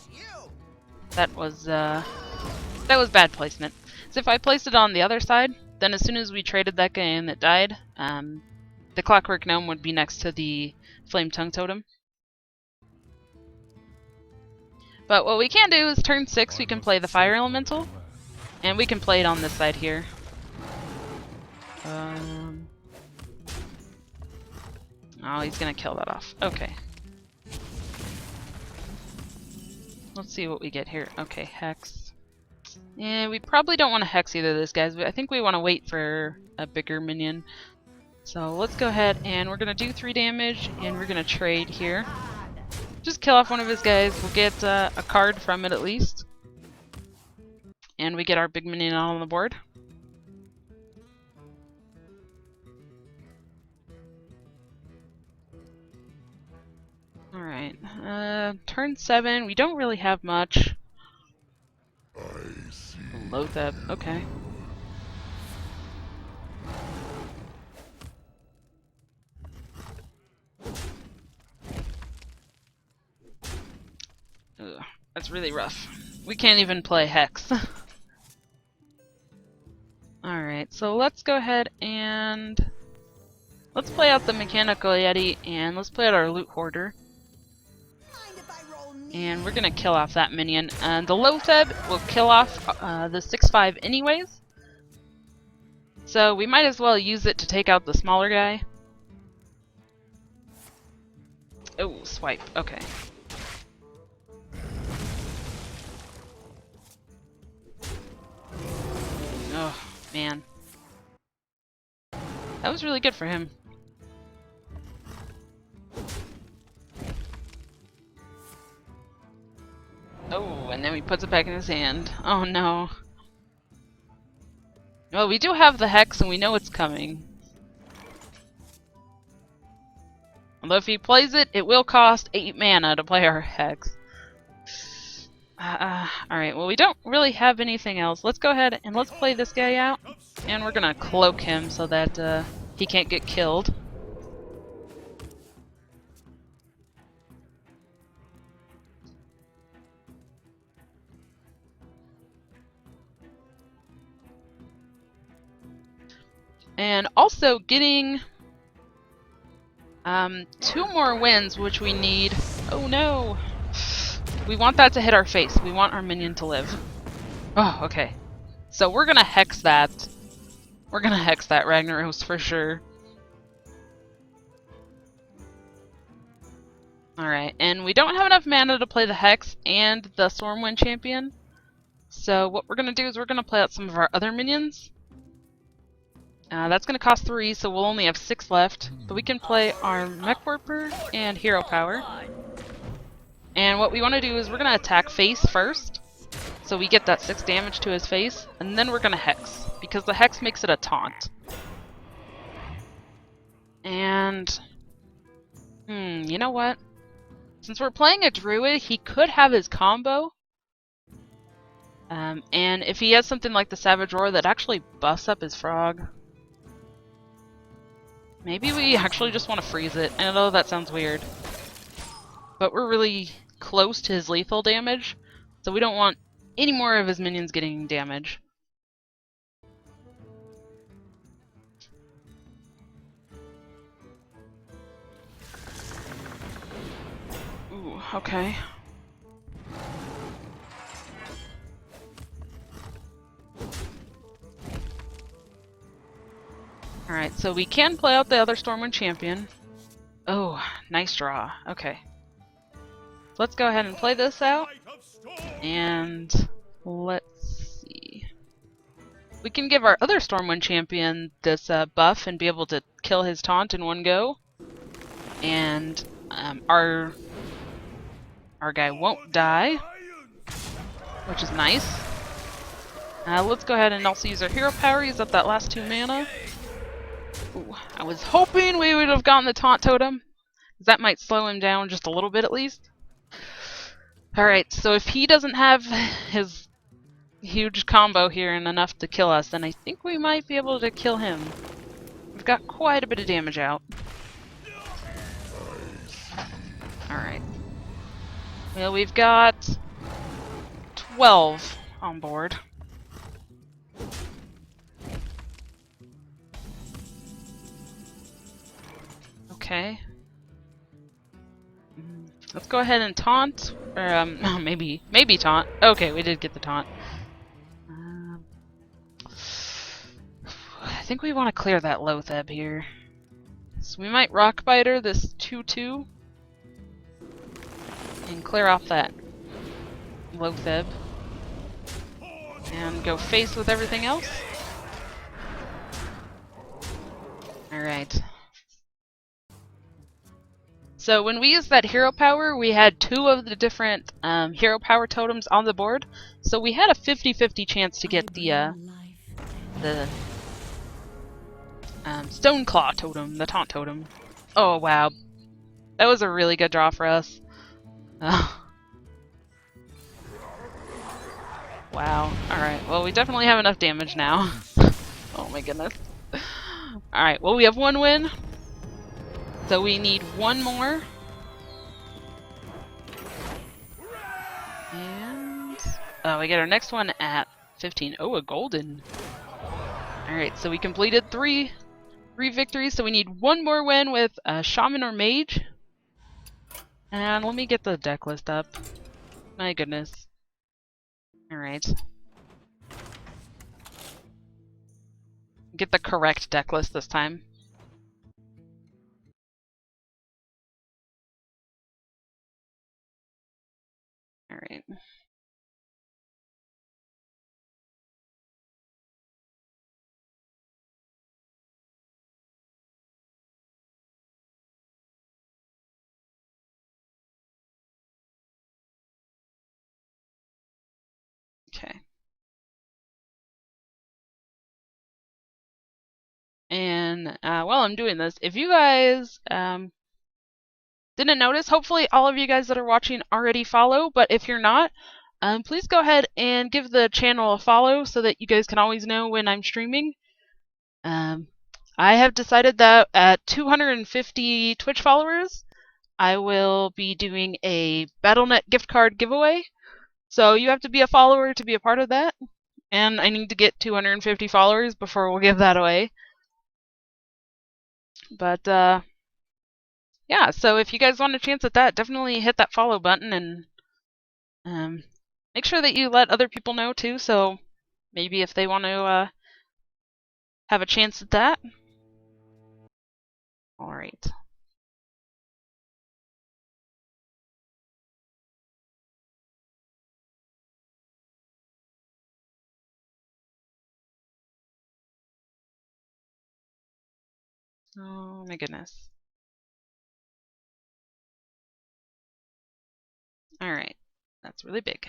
That was bad placement. So if I placed it on the other side, then as soon as we traded that guy in that died, the Clockwork Gnome would be next to the Flame Tongue Totem. But what we can do is turn 6 we can play the Fire Elemental, and we can play it on this side here. Oh, he's gonna kill that off. Okay. Let's see what we get here. Okay, Hex. Yeah, we probably don't want to Hex either of those guys, but I think we want to wait for a bigger minion. So let's go ahead and we're gonna do 3 damage, and we're gonna trade here. Just kill off one of his guys. We'll get a card from it at least. And we get our big minion on the board. Alright, turn 7, we don't really have much. Loatheb, okay. Ugh, that's really rough. We can't even play Hex. Alright, so let's go ahead and let's play out the Mechanical Yeti, and let's play out our Loot Hoarder. And we're gonna kill off that minion. And the Loatheb will kill off the 6/5 anyways. So we might as well use it to take out the smaller guy. Oh, swipe. Okay. Oh, man. That was really good for him. Oh, and then he puts it back in his hand. Oh no. Well, we do have the Hex and we know it's coming. Although if he plays it, it will cost 8 mana to play our Hex. Alright, well we don't really have anything else. Let's go ahead and let's play this guy out. And we're gonna cloak him so that he can't get killed. And also getting 2 more wins, which we need. Oh no! We want that to hit our face. We want our minion to live. Oh, okay. So we're gonna Hex that. We're gonna Hex that Ragnaros for sure. Alright, and we don't have enough mana to play the Hex and the Stormwind Champion. So what we're gonna do is we're gonna play out some of our other minions. That's going to cost 3, so we'll only have 6 left. But we can play our Mech Warper and Hero Power. And what we want to do is we're going to attack face first. So we get that 6 damage to his face. And then we're going to Hex. Because the Hex makes it a taunt. And... you know what? Since we're playing a Druid, he could have his combo. And if he has something like the Savage Roar that actually buffs up his frog... Maybe we actually just want to freeze it. I know that sounds weird. But we're really close to his lethal damage, so we don't want any more of his minions getting damage. Ooh, okay. Alright, so we can play out the other Stormwind champion. Oh, nice draw. Okay. Let's go ahead and play this out. And let's see. We can give our other Stormwind champion this buff and be able to kill his taunt in one go. And our guy won't die, which is nice. Let's go ahead and also use our hero power. Use up that last 2 mana. Ooh, I was hoping we would have gotten the taunt totem. That might slow him down just a little bit at least. Alright, so if he doesn't have his huge combo here and enough to kill us, then I think we might be able to kill him. We've got quite a bit of damage out. Alright. Well, we've got 12 on board. Okay. Let's go ahead and taunt, or maybe taunt. Okay, we did get the taunt. I think we want to clear that Loatheb here. So we might Rockbiter this 2/2 and clear off that Loatheb and go face with everything else. Alright. So when we used that hero power, we had 2 of the different hero power totems on the board. So we had a 50-50 chance to get the Stoneclaw totem, the taunt totem. Oh wow, that was a really good draw for us. Wow. Alright, well we definitely have enough damage now. Oh my goodness. Alright, well we have 1 win. So we need 1 more. And... oh, we get our next one at 15. Oh, a golden. Alright, so we completed 3 victories, so we need 1 more win with Shaman or Mage. And let me get the deck list up. My goodness. Alright. Get the correct deck list this time. Alright. Okay. And while I'm doing this, if you guys didn't notice, hopefully all of you guys that are watching already follow, but if you're not, please go ahead and give the channel a follow so that you guys can always know when I'm streaming. I have decided that at 250 Twitch followers, I will be doing a Battle.net gift card giveaway. So you have to be a follower to be a part of that. And I need to get 250 followers before we'll give that away. But, yeah, so if you guys want a chance at that, definitely hit that follow button and make sure that you let other people know too, so maybe if they want to have a chance at that. Alright. Oh my goodness. Alright, that's really big.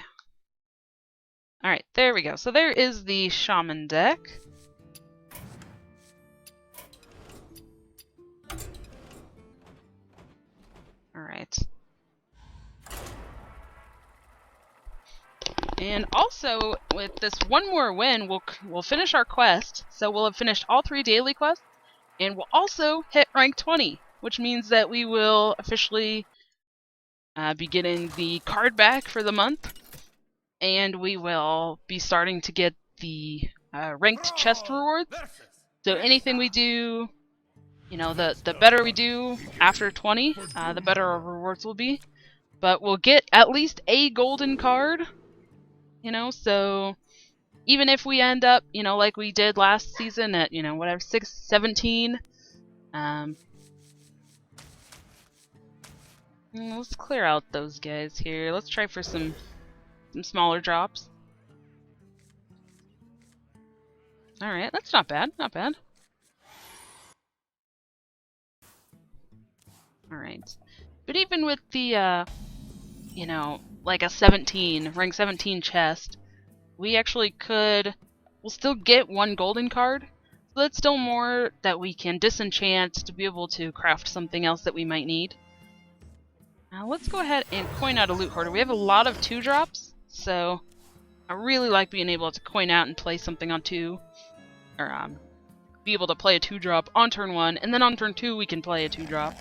Alright, there we go. So there is the Shaman deck. Alright. And also, with this one more win, we'll finish our quest. So we'll have finished all 3 daily quests, and we'll also hit rank 20, which means that we will officially be getting the card back for the month, and we will be starting to get the ranked chest rewards. So anything we do, you know, the better we do after 20, the better our rewards will be. But we'll get at least a golden card, you know, so even if we end up, you know, like we did last season at, you know, whatever, 17, let's clear out those guys here. Let's try for some smaller drops. Alright, that's not bad, not bad. Alright. But even with the, you know, like a 17, rank 17 chest, we actually we'll still get 1 golden card. So that's still more that we can disenchant to be able to craft something else that we might need. Now let's go ahead and coin out a loot hoarder. We have a lot of 2-drops, so I really like being able to coin out and play something on 2. Or, be able to play a 2-drop on turn 1, and then on turn 2 we can play a 2-drop.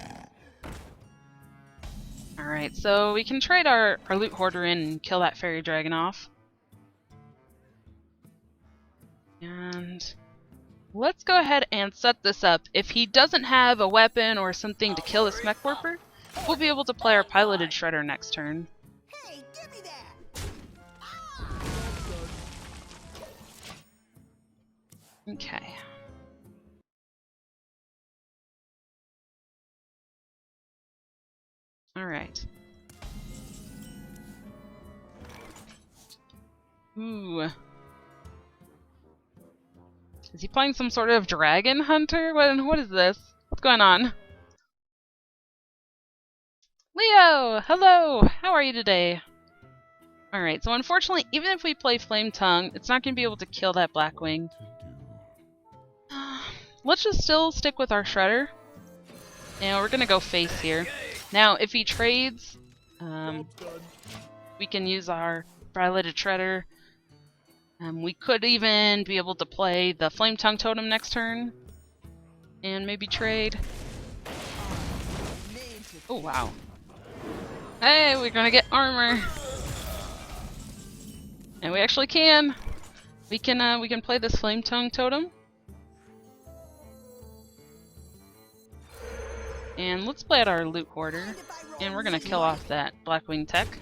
Alright, so we can trade our loot hoarder in and kill that fairy dragon off. And let's go ahead and set this up. If he doesn't have a weapon or something to kill this mech warper, we'll be able to play our piloted shredder next turn. Hey, give me that! Okay. Alright. Ooh. Is he playing some sort of dragon hunter? What is this? What's going on? Leo! Hello! How are you today? Alright, so unfortunately, even if we play Flame Tongue, it's not going to be able to kill that Blackwing. Let's just still stick with our Shredder. And we're going to go face here. Now, if he trades, we can use our Piloted Shredder. We could even be able to play the Flame Tongue Totem next turn. And maybe trade. Oh, wow. Hey, we're gonna get armor! And we actually can! We can play this Flame Tongue Totem. And let's play out our loot hoarder. And we're gonna kill off that Blackwing tech.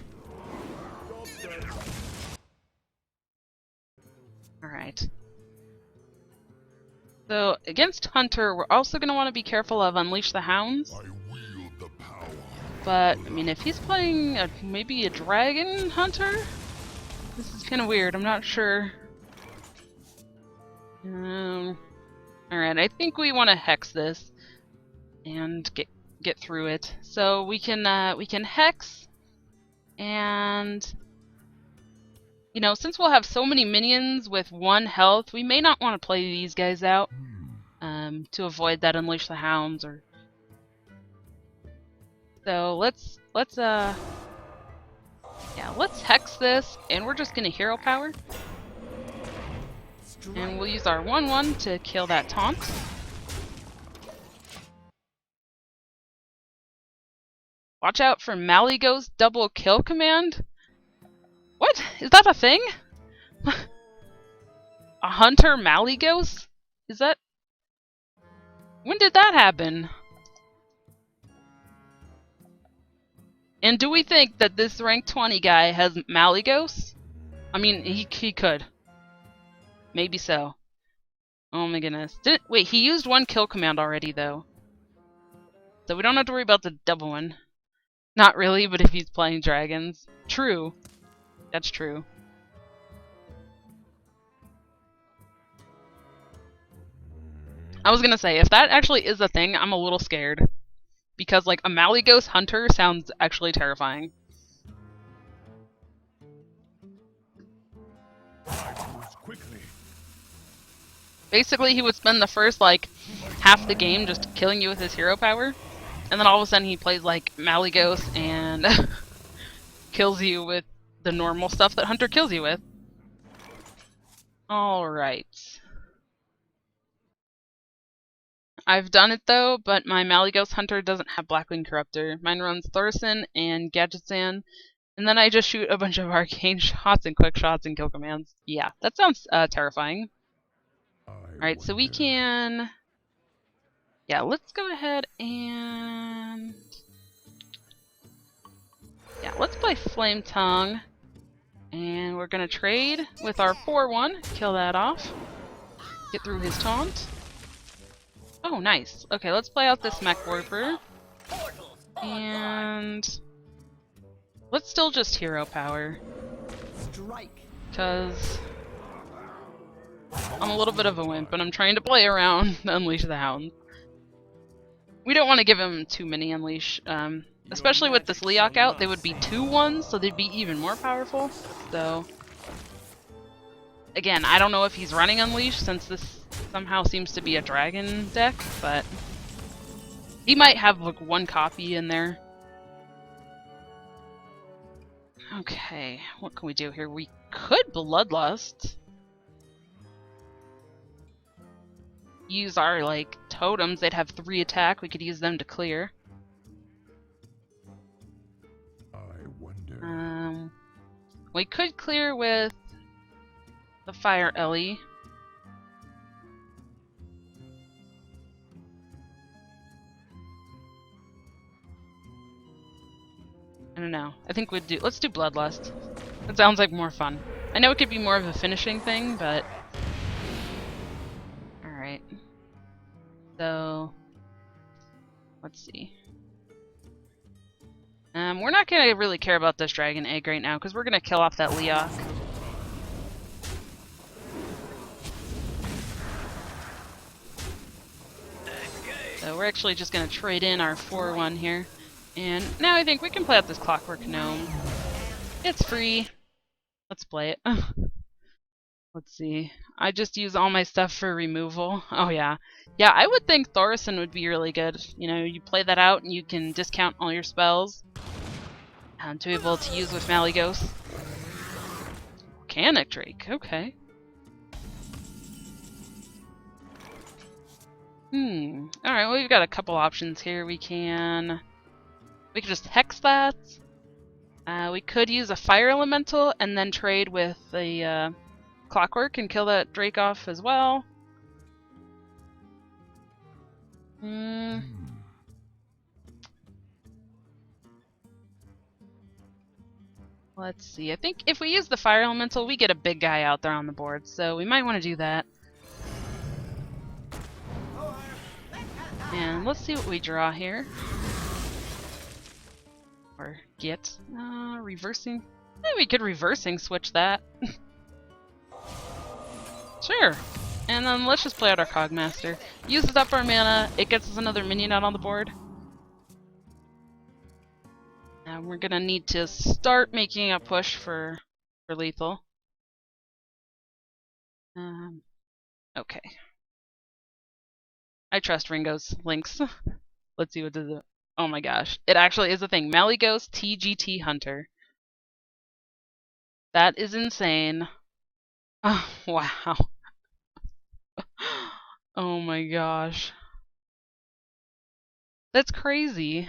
Alright. So, against Hunter, we're also going to want to be careful of Unleash the Hounds. But, I mean, if he's playing maybe a Dragon Hunter? This is kind of weird, I'm not sure. Alright, I think we want to Hex this. And get through it. So, we can Hex. And... you know, since we'll have so many minions with 1 health, we may not want to play these guys out to avoid that Unleash the Hounds. Or so let's Hex this, and we're just gonna Hero Power, and we'll use our 1/1 to kill that taunt. Watch out for Malygos double kill command. What? Is that a thing? A Hunter Malygos? Is that... when did that happen? And do we think that this rank 20 guy has Malygos? I mean, he could. Maybe so. Oh my goodness. Wait, he used 1 kill command already, though. So we don't have to worry about the double one. Not really, but if he's playing dragons. True. That's true. I was gonna say, if that actually is a thing, I'm a little scared. Because, like, a Malygos Hunter sounds actually terrifying. I move quickly. Basically, he would spend the first, like, half the game just killing you with his hero power. And then all of a sudden he plays, like, Malygos and kills you with the normal stuff that Hunter kills you with. Alright. I've done it though, but my Malygos Hunter doesn't have Blackwing Corruptor. Mine runs Thorson and Gadgetzan, and then I just shoot a bunch of arcane shots and quick shots and kill commands. Yeah, that sounds terrifying. Alright, so we can... Yeah, let's go ahead and... Yeah, let's play Flame Tongue. And we're gonna trade with our 4-1, kill that off. Get through his taunt. Oh, nice. Okay, let's play out this Mech Warper. And... let's still just hero power. Strike. Because... I'm a little bit of a wimp, and I'm trying to play around Unleash the Hound. We don't want to give him too many Unleash, especially with this Leok out, they would be 2-1s, so they'd be even more powerful. So, again, I don't know if he's running Unleash, since this somehow seems to be a dragon deck, but he might have like one copy in there. Okay, what can we do here? We could Bloodlust. Use our, like, totems. They'd have 3 attack. We could use them to clear. I wonder. We could clear with the Fire Ellie. I don't know. I think let's do Bloodlust. That sounds like more fun. I know it could be more of a finishing thing, but... Alright. So... let's see. We're not gonna really care about this Dragon Egg right now, because we're gonna kill off that Leok. So we're actually just gonna trade in our 4-1 here. And now I think we can play out this Clockwork Gnome. It's free. Let's play it. Let's see. I just use all my stuff for removal. Oh yeah. Yeah, I would think Thorson would be really good. You know, you play that out and you can discount all your spells. To be able to use with Malygos. Volcanic Drake, okay. Alright, well we've got a couple options here. We could just Hex that. We could use a Fire Elemental and then trade with the Clockwork and kill that Drake off as well. Let's see. I think if we use the Fire Elemental, we get a big guy out there on the board, so we might want to do that. And let's see what we draw here. Or get. Reversing. We could reversing switch that. Sure. And then let's just play out our Cogmaster. Uses up our mana, it gets us another minion out on the board. Now we're gonna need to start making a push for lethal. Okay. I trust Ringo's links. Let's see what does it. Oh my gosh. It actually is a thing. Malygos TGT Hunter. That is insane. Oh, wow. Oh my gosh. That's crazy.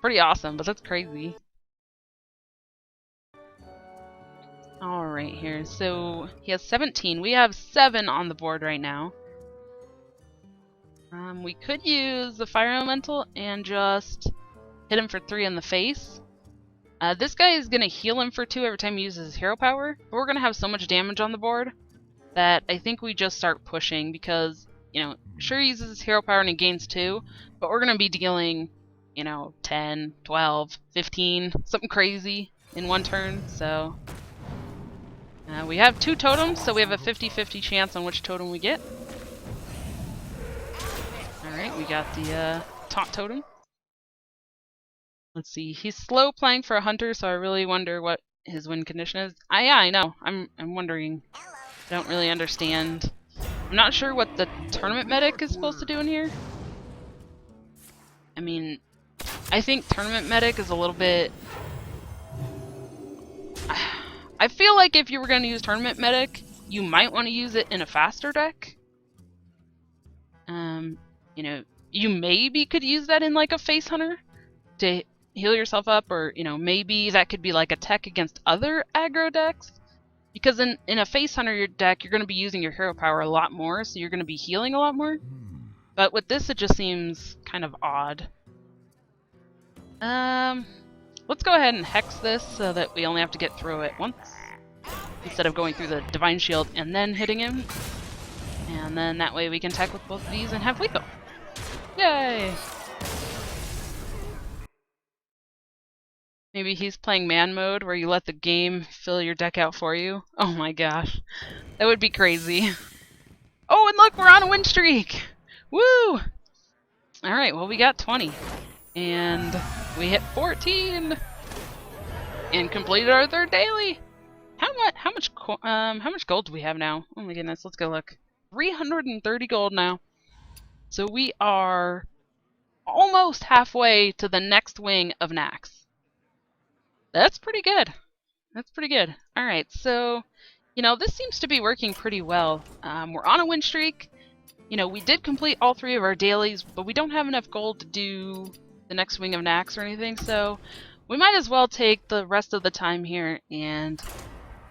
Pretty awesome, but that's crazy. Alright here, so he has 17. We have 7 on the board right now. We could use the Fire Elemental and just hit him for 3 in the face. This guy is going to heal him for 2 every time he uses his hero power, but we're going to have so much damage on the board that I think we just start pushing because, you know, sure he uses his hero power and he gains 2, but we're going to be dealing, you know, 10, 12, 15, something crazy in one turn, so... We have 2 totems, so we have a 50-50 chance on which totem we get. Alright, we got the taunt totem. Let's see, he's slow playing for a hunter, so I really wonder what his win condition is. Yeah, I know. I'm wondering. I don't really understand. I'm not sure what the tournament medic is supposed to do in here. I mean, I think tournament medic is a little bit... I feel like if you were going to use tournament medic, you might want to use it in a faster deck. You know, you maybe could use that in like a face hunter to heal yourself up, or you know, maybe that could be like a tech against other aggro decks. Because in a face hunter deck, you're going to be using your hero power a lot more, so you're going to be healing a lot more. But with this, it just seems kind of odd. Let's go ahead and hex this so that we only have to get through it once, instead of going through the Divine Shield and then hitting him. And then that way we can tech with both of these and have lethal. Yay! Maybe he's playing man mode where you let the game fill your deck out for you. Oh my gosh. That would be crazy. Oh, and look, we're on a win streak! Woo! Alright, well we got 20. And we hit 14! And completed our 3rd daily! How much gold do we have now? Oh my goodness, let's go look. 330 gold now. So we are almost halfway to the next wing of Naxx. That's pretty good. That's pretty good. Alright, so, you know, this seems to be working pretty well. We're on a win streak. You know, we did complete all 3 of our dailies, but we don't have enough gold to do the next wing of Naxx or anything, so we might as well take the rest of the time here and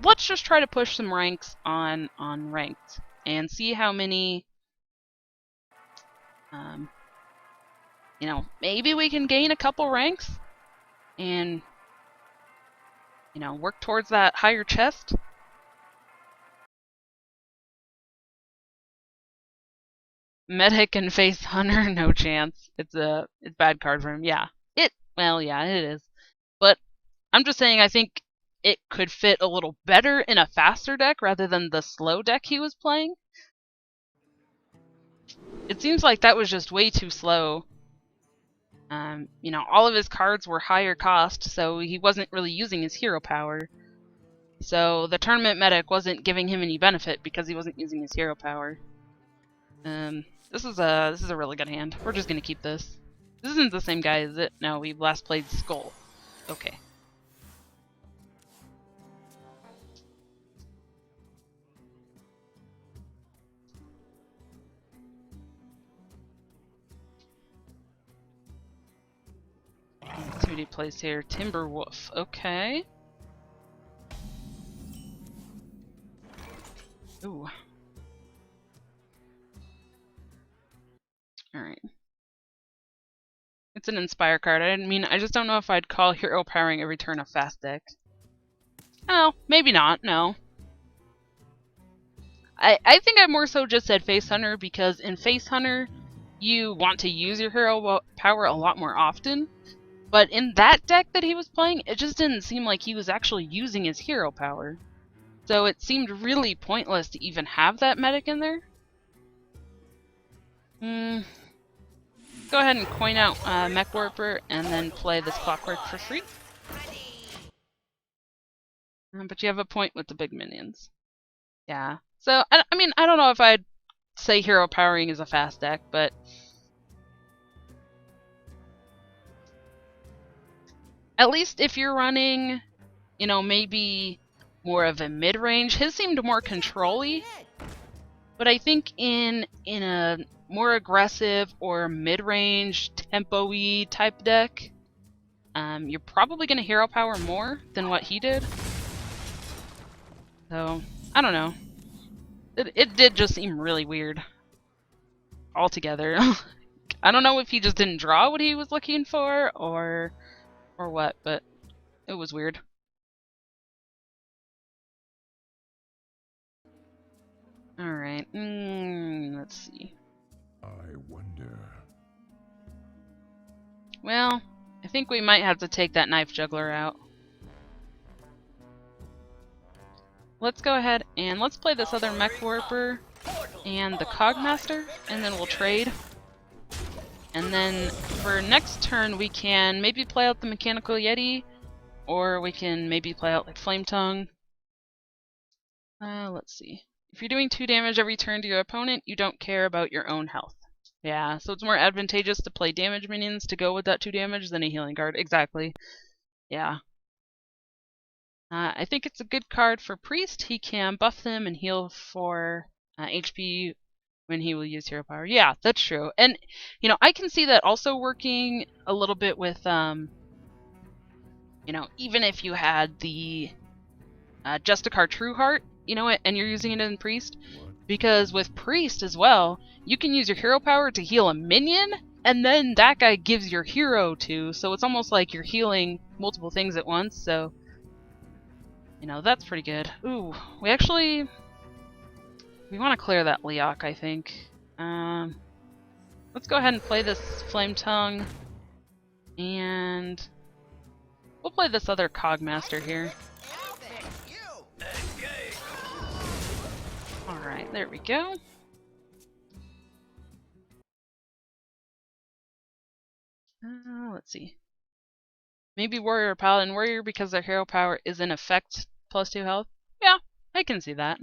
let's just try to push some ranks on ranked and see how many, you know, maybe we can gain a couple ranks and, you know, work towards that higher chest. Medic and Face Hunter, no chance. It's a bad card for him. Yeah. Well, yeah, it is. But I'm just saying I think it could fit a little better in a faster deck rather than the slow deck he was playing. It seems like that was just way too slow. You know, all of his cards were higher cost, so he wasn't really using his hero power. So the tournament medic wasn't giving him any benefit because he wasn't using his hero power. This is a really good hand. We're just gonna keep this. This isn't the same guy, is it? No, we last played Skull. Okay. Let's see what he plays here. Timberwolf. Okay. Ooh. Alright. It's an Inspire card. I just don't know if I'd call hero powering every turn a fast deck. Oh, maybe not, no. I think I more so just said Face Hunter because in Face Hunter, you want to use your hero power a lot more often. But in that deck that he was playing, it just didn't seem like he was actually using his hero power. So it seemed really pointless to even have that medic in there. Go ahead and coin out Mech Warper and then play this Clockwork for free. But you have a point with the big minions. Yeah. So, I mean, I don't know if I'd say hero powering is a fast deck, but at least if you're running, you know, maybe more of a mid-range. His seemed more control-y, but I think in a more aggressive or mid-range tempo-y type deck, you're probably going to hero power more than what he did. So, I don't know. It did just seem really weird altogether. I don't know if he just didn't draw what he was looking for or what, but it was weird. Alright, let's see. I wonder. Well, I think we might have to take that Knife Juggler out. let's go ahead and let's play this other Mech Warper and the Cogmaster, and then we'll trade. And then for next turn we can maybe play out the Mechanical Yeti, or we can maybe play out like Flame Tongue. Let's see. If you're doing 2 damage every turn to your opponent, you don't care about your own health. Yeah, so it's more advantageous to play damage minions to go with that 2 damage than a healing card. Exactly. Yeah. I think it's a good card for Priest. He can buff them and heal for HP when he will use hero power. Yeah, that's true. And, you know, I can see that also working a little bit with, you know, even if you had the Justicar True Heart, you know, and you're using it in Priest. Because with Priest as well, you can use your hero power to heal a minion, and then that guy gives your hero to, so it's almost like you're healing multiple things at once, so, you know, that's pretty good. Ooh, we want to clear that Leok, I think. Let's go ahead and play this Flame Tongue, and we'll play this other Cogmaster here. Alright, there we go. Let's see. Maybe Warrior or Paladin. Warrior because their hero power is in effect +2 health. Yeah, I can see that.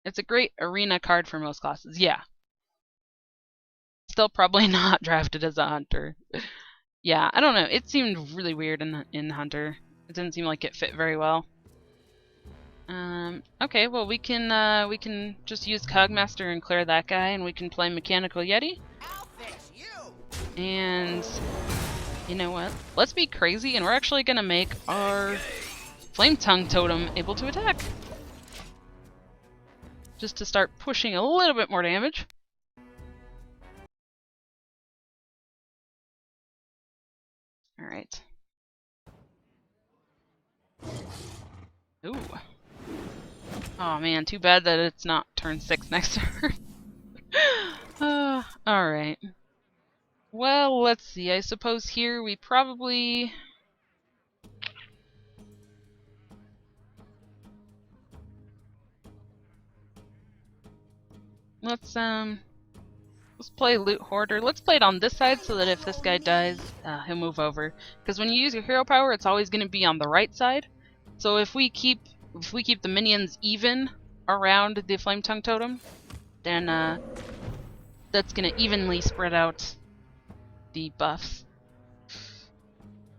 It's a great arena card for most classes. Yeah. Still probably not drafted as a hunter. Yeah, I don't know. It seemed really weird in hunter. It didn't seem like it fit very well. Okay, well we can just use Cogmaster and clear that guy, and we can play Mechanical Yeti. I'll fix you. And you know what? Let's be crazy, and we're actually gonna make our Flame Tongue Totem able to attack. Just to start pushing a little bit more damage. Alright. Ooh. Oh man, too bad that it's not turn 6 next turn. Alright. Well, let's see. I suppose here we probably... Let's play Loot Hoarder. Let's play it on this side so that if this guy dies, he'll move over. Because when you use your hero power, it's always going to be on the right side. So if we keep the minions even around the Flame Tongue Totem, then that's going to evenly spread out the buffs.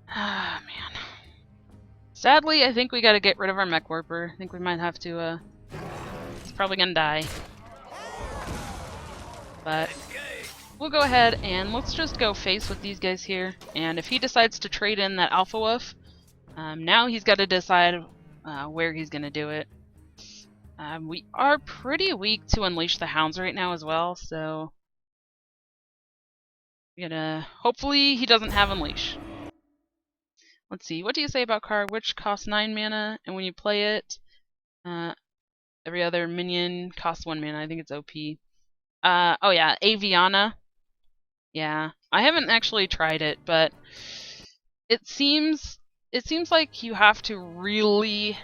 Ah, man. Sadly, I think we got to get rid of our Mech Warper. I think we might have to, it's probably going to die. But we'll go ahead and let's just go face with these guys here. And if he decides to trade in that Alpha Wolf, now he's got to decide where he's going to do it. We are pretty weak to Unleash the Hounds right now as well, so we gotta hopefully he doesn't have Unleash. Let's see, what do you say about card which costs 9 mana, and when you play it, every other minion costs 1 mana. I think it's OP. Oh yeah, Aviana. Yeah, I haven't actually tried it, but it seems like you have to really,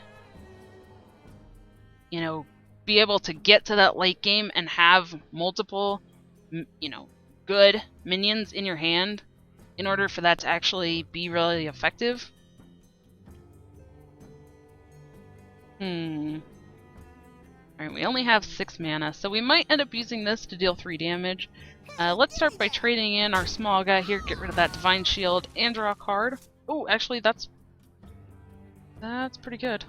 you know, be able to get to that late game and have multiple, you know, good minions in your hand in order for that to actually be really effective. Alright, we only have 6 mana, so we might end up using this to deal 3 damage. Let's start by trading in our small guy here, get rid of that Divine Shield, and draw a card. Oh, actually, that's pretty good.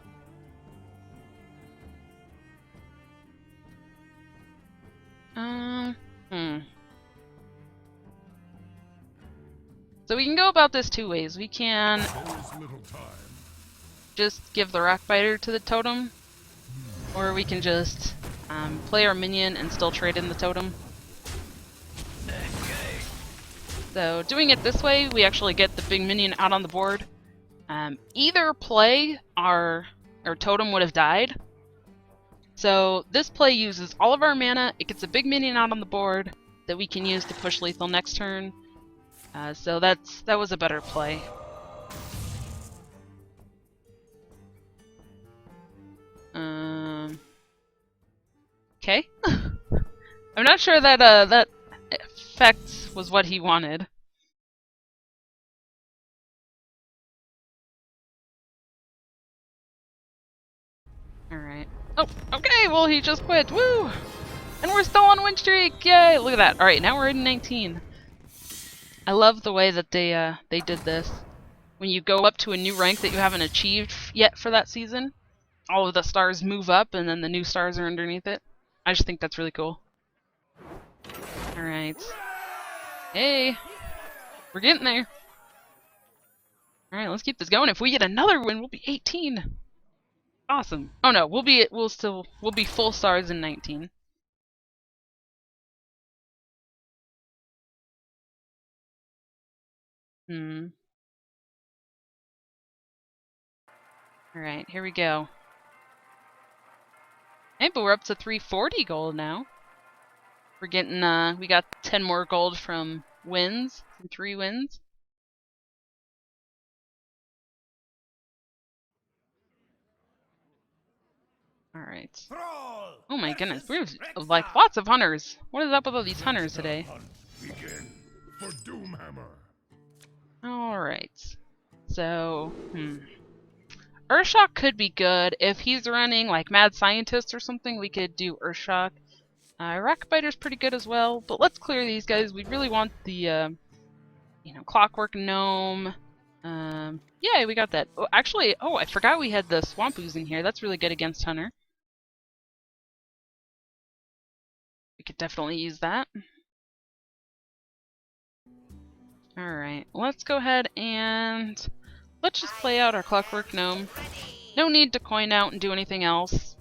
So we can go about this 2 ways. We can just give the Rockbiter to the totem, or we can just play our minion and still trade in the totem. So doing it this way, we actually get the big minion out on the board. Either play, our totem would have died. So this play uses all of our mana, it gets a big minion out on the board that we can use to push lethal next turn. So that was a better play. Okay. I'm not sure that that effect was what he wanted. Alright. Oh, okay, well he just quit. Woo! And we're still on win streak! Yay! Look at that. Alright, now we're in 19. I love the way that they did this. When you go up to a new rank that you haven't achieved yet for that season, all of the stars move up and then the new stars are underneath it. I just think that's really cool. Alright. Hey! We're getting there. Alright, let's keep this going. If we get another win, we'll be 18. Awesome. Oh no, we'll be full stars in 19. Alright, here we go. Hey, but we're up to 340 gold now. We're getting, we got 10 more gold from wins, from 3 wins. Alright. Oh my goodness, we have, like, lots of hunters. What is up with all these hunters today? Begin for Doomhammer. Alright. So, Earthshock could be good. If he's running, like, Mad Scientist or something, we could do Earthshock. Rockbiter's pretty good as well, but let's clear these guys. We really want the, you know, Clockwork Gnome. Yeah, we got that. Oh, actually, oh, I forgot we had the Swamp Ooze in here. That's really good against Hunter. We could definitely use that. Alright, let's go ahead and let's just play out our Clockwork Gnome. No need to coin out and do anything else.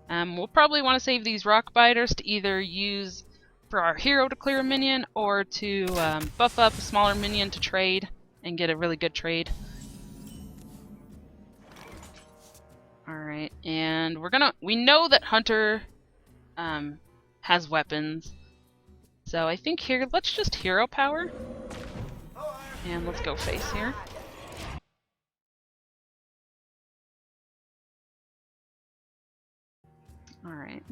We'll probably want to save these Rockbiters to either use for our hero to clear a minion or to buff up a smaller minion to trade and get a really good trade. Alright, and we know that Hunter has weapons. So I think here, let's just hero power. And let's go face here. Alright.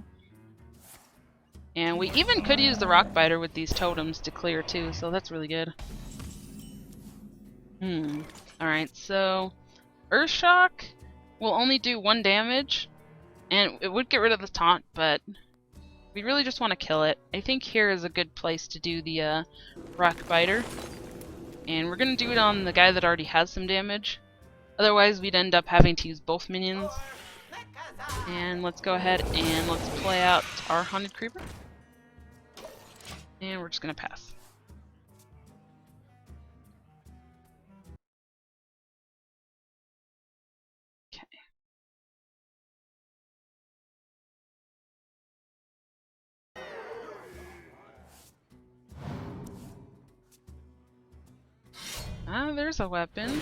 And we even could use the Rockbiter with these totems to clear too, so that's really good. Alright, so Earthshock will only do 1 damage, and it would get rid of the taunt, but we really just want to kill it. I think here is a good place to do the Rockbiter. And we're going to do it on the guy that already has some damage. Otherwise, we'd end up having to use both minions. And let's go ahead and let's play out our Haunted Creeper. And we're just going to pass. Okay. Ah, there's a weapon.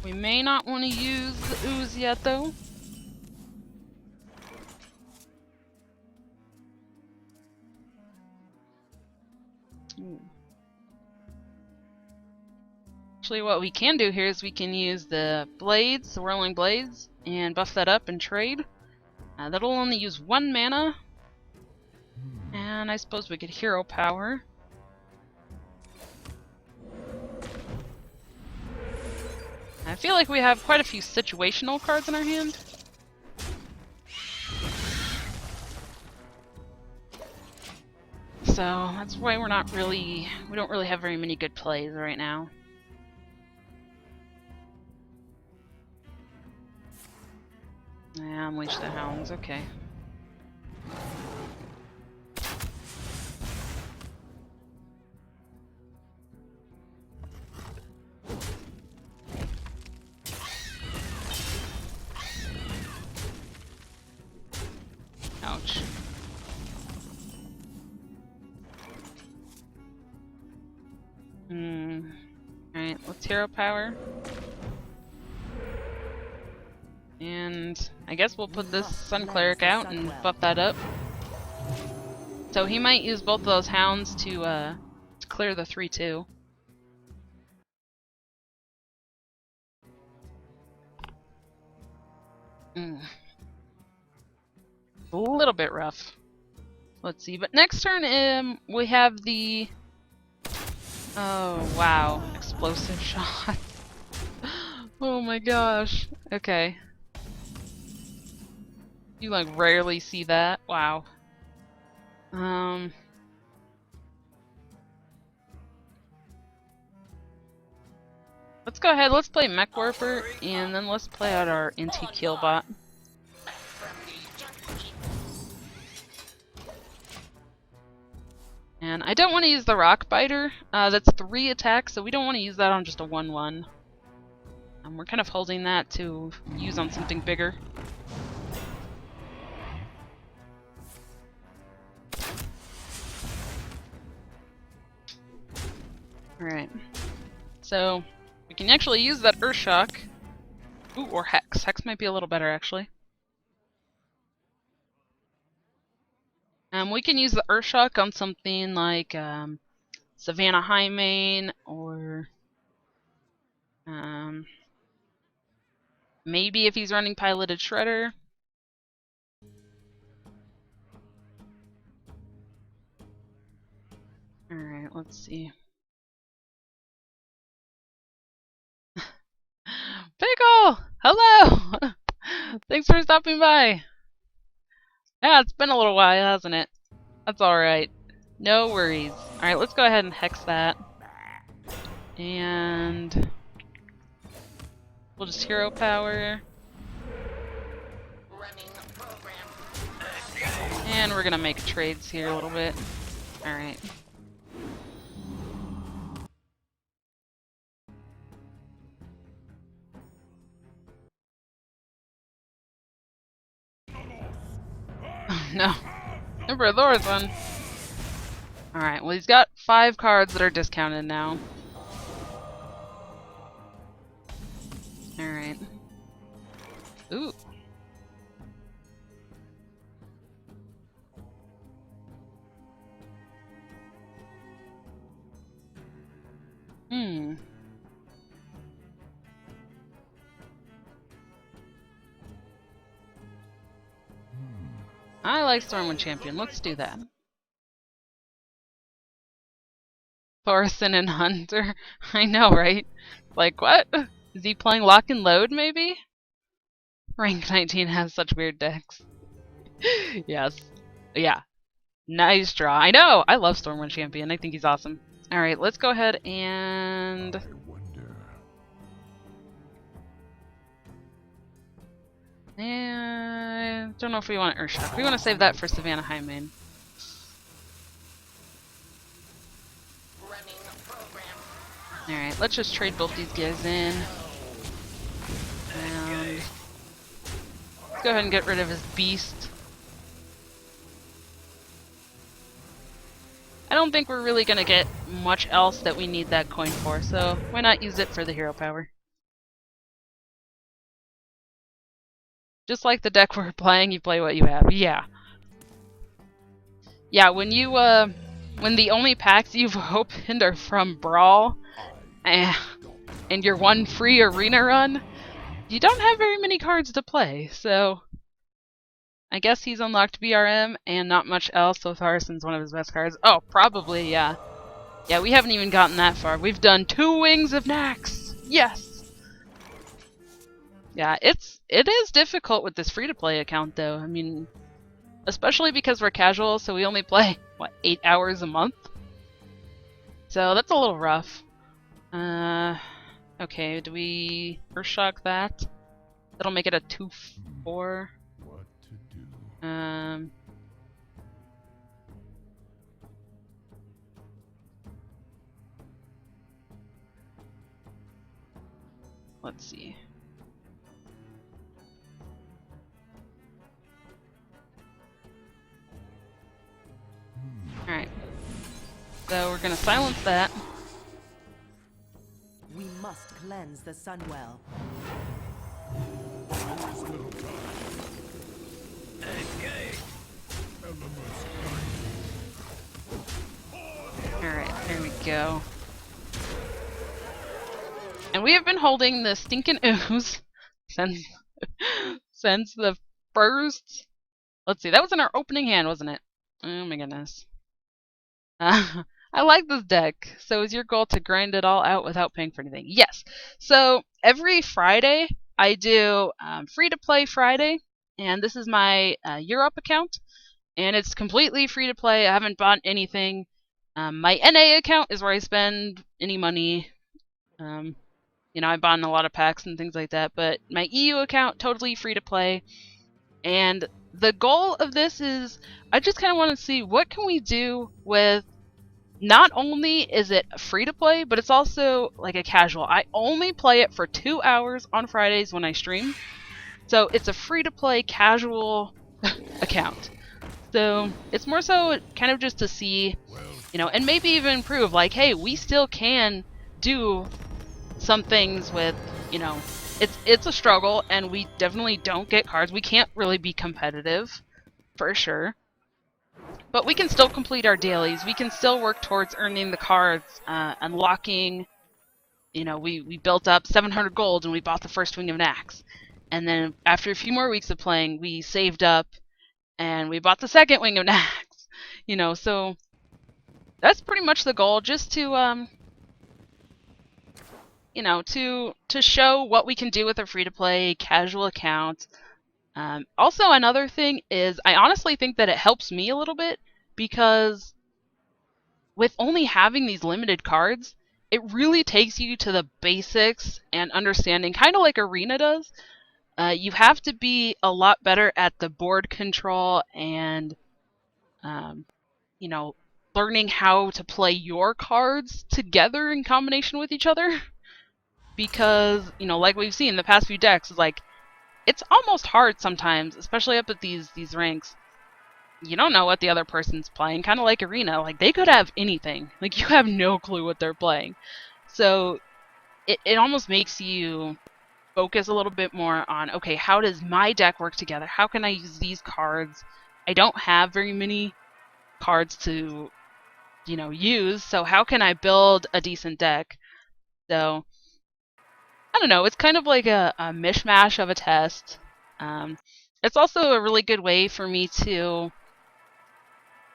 We may not want to use the ooze yet, though. Actually, what we can do here is we can use the blades, the whirling blades, and buff that up and trade. That'll only use 1 mana. And I suppose we could hero power. I feel like we have quite a few situational cards in our hand. So that's why we don't really have very many good plays right now. Yeah, Unleash the Hounds, okay. Ouch. Alright, let's hero power. And I guess we'll put this Sun Cleric out and buff that up. So he might use both of those hounds to clear the 3-2. A little bit rough. Let's see. But next turn, we have the... Oh, wow. Explosive shot. Oh my gosh. Okay. You, like, rarely see that. Wow. Let's go ahead, let's play Mech Warper, and then let's play out our anti-Killbot. And I don't want to use the Rock Biter. That's 3 attacks, so we don't want to use that on just a 1-1. We're kind of holding that to use on something bigger. Alright. So, we can actually use that Earthshock. Ooh, or Hex. Hex might be a little better, actually. We can use the Earthshock on something like Savannah Highmane, or maybe if he's running Piloted Shredder. Alright, let's see. Pickle! Hello! Thanks for stopping by. Yeah, it's been a little while, hasn't it? That's alright. No worries. Alright, let's go ahead and Hex that. And... we'll just Hero Power. And we're gonna make trades here a little bit. Alright. No. Emperor of Thor's. Alright, well he's got 5 cards that are discounted now. Alright. Ooh. I like Stormwind Champion. Let's do that. Thorson and Hunter. I know, right? Like, what? Is he playing Lock and Load, maybe? Rank 19 has such weird decks. Yes. Yeah. Nice draw. I know! I love Stormwind Champion. I think he's awesome. Alright, let's go ahead and... I wonder. And... don't know if we want Earthshock. We want to save that for Savannah Highmane. Alright, let's just trade both these guys in. And... let's go ahead and get rid of his beast. I don't think we're really gonna get much else that we need that coin for, so why not use it for the hero power? Just like the deck we're playing, you play what you have. Yeah. Yeah, when you, when the only packs you've opened are from Brawl, and your one free arena run, you don't have very many cards to play, so... I guess he's unlocked BRM and not much else, so Tharson's one of his best cards. Oh, probably, yeah. Yeah, we haven't even gotten that far. We've done 2 Wings of Nax! Yes! Yeah, it is difficult with this free-to-play account, though. I mean, especially because we're casual, so we only play, what, 8 hours a month? So that's a little rough. Okay, do we Earthshock that? That'll make it a 2/4. What to do? Let's see. Alright. So we're gonna silence that. We must cleanse the Sunwell. Alright, there we go. And we have been holding the Stinkin' Ooze since the first Let's see, that was in our opening hand, wasn't it? Oh my goodness. I like this deck. So is your goal to grind it all out without paying for anything? Yes. So every Friday, I do free-to-play Friday, and this is my Europe account, and it's completely free-to-play. I haven't bought anything. My NA account is where I spend any money. You know, I bought in a lot of packs and things like that, but my EU account, totally free-to-play. And the goal of this is, I just kind of want to see what can we do with, not only is it free to play, but it's also like a casual. I only play it for 2 hours on Fridays when I stream. So it's a free to play casual account. So it's more so kind of just to see, you know, and maybe even prove like, hey, we still can do some things with, you know, it's a struggle, and we definitely don't get cards. We can't really be competitive, for sure. But we can still complete our dailies. We can still work towards earning the cards, unlocking. You know, we built up 700 gold and we bought the first Wing of Nax. And then after a few more weeks of playing, we saved up and we bought the second Wing of Nax. You know, so that's pretty much the goal, just to you know, to show what we can do with a free-to-play casual account. Also, another thing is, I honestly think that it helps me a little bit, because with only having these limited cards, it really takes you to the basics and understanding, kind of like Arena does. You have to be a lot better at the board control and, you know, learning how to play your cards together in combination with each other. Because, you know, like we've seen the past few decks, like, it's almost hard sometimes, especially up at these ranks. You don't know what the other person's playing, kind of like Arena. Like, they could have anything. Like, you have no clue what they're playing. So, it almost makes you focus a little bit more on, okay, how does my deck work together? How can I use these cards? I don't have very many cards to, you know, use, so how can I build a decent deck? So, I don't know, it's kind of like a mishmash of a test. It's also a really good way for me to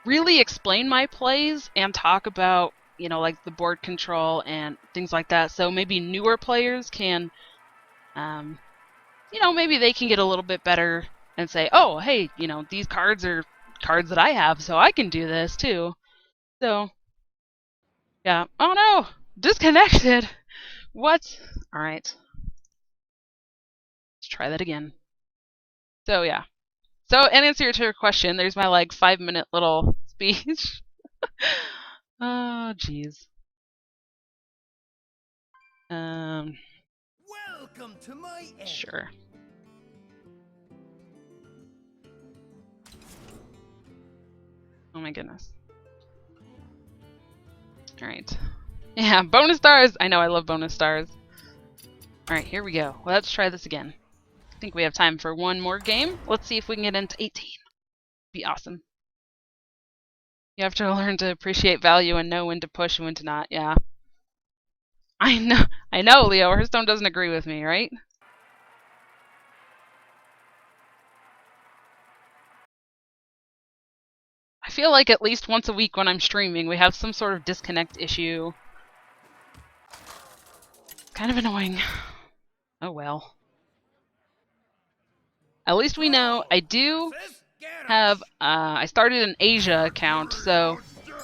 really explain my plays and talk about, you know, like the board control and things like that. So maybe newer players can, you know, maybe they can get a little bit better and say, oh, hey, you know, these cards are cards that I have, so I can do this too. So, yeah. Oh no! Disconnected! What? Alright. Let's try that again. So, yeah. So, in answer to your question, there's my, like, 5-minute little speech. Oh, jeez. Welcome to my end. Sure. Oh my goodness. Alright. Yeah, bonus stars! I know, I love bonus stars. Alright, here we go. Well, let's try this again. I think we have time for one more game. Let's see if we can get into 18. Be awesome. You have to learn to appreciate value and know when to push and when to not, yeah. I know, Leo. Hearthstone doesn't agree with me, right? I feel like at least once a week when I'm streaming, we have some sort of disconnect issue. It's kind of annoying. Oh well. At least we know I do have, I started an Asia account, so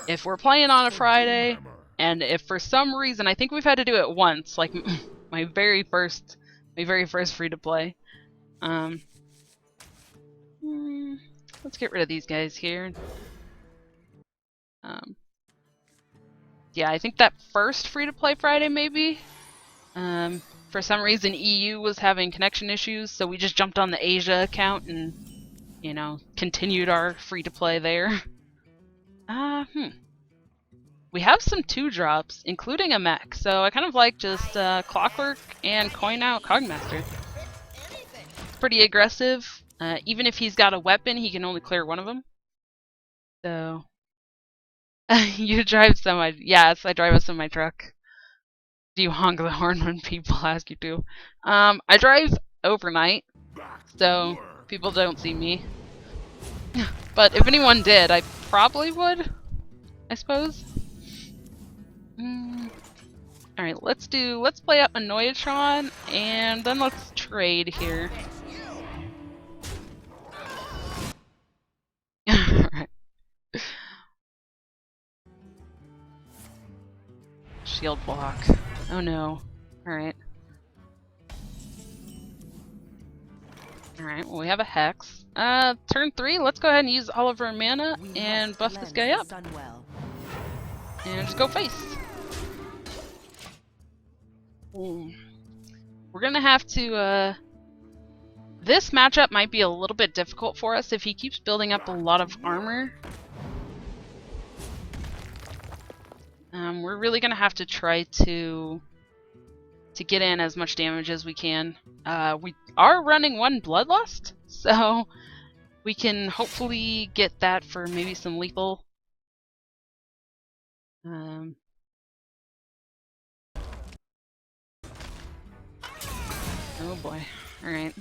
if we're playing on a Friday, and if for some reason, I think we've had to do it once, like my very first free-to-play. Let's get rid of these guys here. Yeah, I think that first free-to-play Friday, maybe. For some reason, EU was having connection issues, so we just jumped on the Asia account and, you know, continued our free-to-play there. We have some 2-drops, including a mech, so I kind of like just Clockwork and Coin Out Cogmaster. Pretty aggressive. Even if he's got a weapon, he can only clear one of them. So... You drive semi... Yes, I drive a semi-truck. Do you honk the horn when people ask you to? I drive overnight, so people don't see me. But if anyone did, I probably would, I suppose. Alright, let's play up Annoyatron, and then let's trade here. Alright. Shield block. Oh no. Alright. Alright, well we have a Hex. Turn 3, let's go ahead and use all of our mana We and must buff this cleanse guy the up. Sunwell. And just go face. Ooh. We're gonna have to, this matchup might be a little bit difficult for us if he keeps building up a lot of armor. We're really gonna have to try to get in as much damage as we can. We are running one Bloodlust, so we can hopefully get that for maybe some lethal. Oh boy. Alright.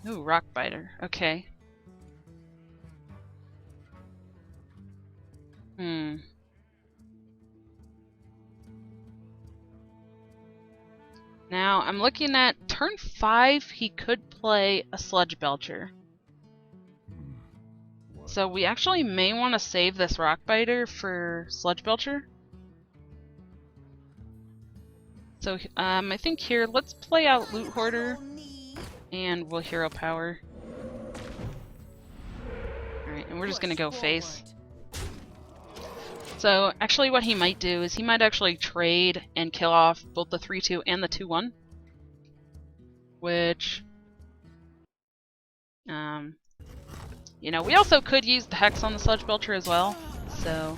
Ooh, Rockbiter. Okay. Now, I'm looking at turn 5, he could play a Sludge Belcher. What? So we actually may want to save this Rockbiter for Sludge Belcher. So, I think here, let's play out Loot Hoarder, and we'll Hero Power. Alright, and we're just gonna go face. So, actually what he might do is he might actually trade and kill off both the 3-2 and the 2-1. Which... you know, we also could use the Hex on the Sludge Belcher as well, so...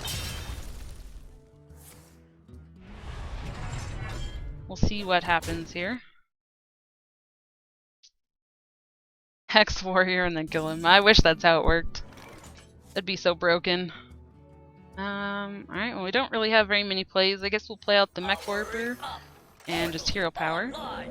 we'll see what happens here. Hex Warrior and then kill him. I wish that's how it worked. That'd be so broken. Alright, well we don't really have very many plays. I guess we'll play out the Mech Warper and just Hero Power. Alright.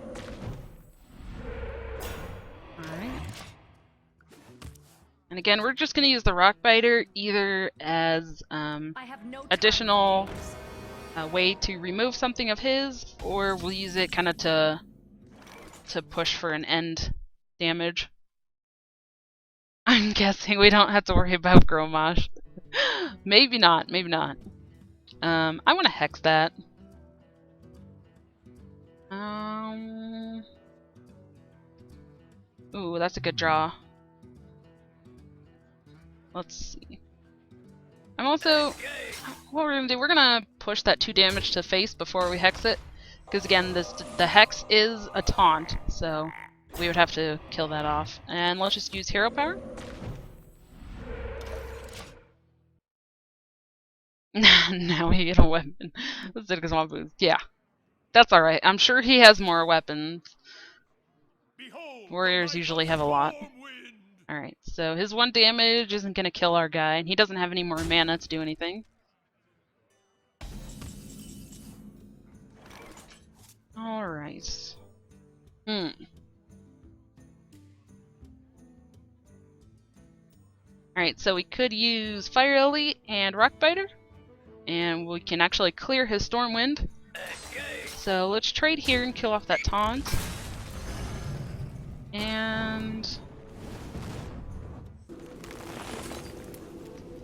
And again, we're just gonna use the Rockbiter either as I have no additional way to remove something of his, or we'll use it kind of to push for an end damage. I'm guessing we don't have to worry about Grommash. Maybe not, maybe not. I want to Hex that. Ooh, that's a good draw. Let's see. I'm also... what we're gonna do, we're gonna push that 2 damage to face before we Hex it. Because again, the Hex is a taunt, so we would have to kill that off. And let's just use Hero Power. Now we get a weapon. Acidic Swamp Boost. Yeah. That's alright. I'm sure he has more weapons. Warriors usually have a lot. Alright, so his 1 damage isn't gonna kill our guy, and he doesn't have any more mana to do anything. Alright. Alright, so we could use Fire Elite and Rockbiter, and we can actually clear his Stormwind. So let's trade here and kill off that taunt. And...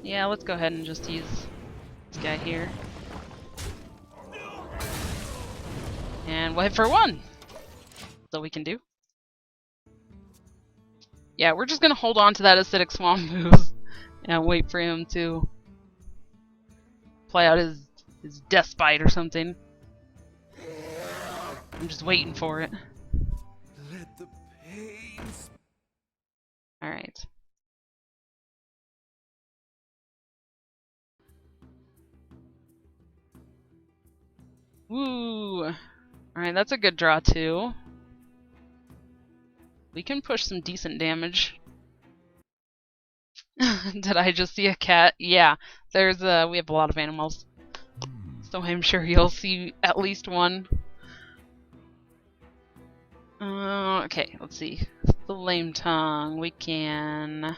yeah, let's go ahead and just use this guy here. And we'll hit for 1! That's all we can do. Yeah, we're just gonna hold on to that Acidic Swamp Boost and wait for him to play out his Death Bite or something. I'm just waiting for it. Let the pains. Alright. Woo! Alright, that's a good draw too. We can push some decent damage. Did I just see a cat? Yeah, there's we have a lot of animals. So I'm sure you'll see at least one. Okay, let's see. the Lame Tongue? We can...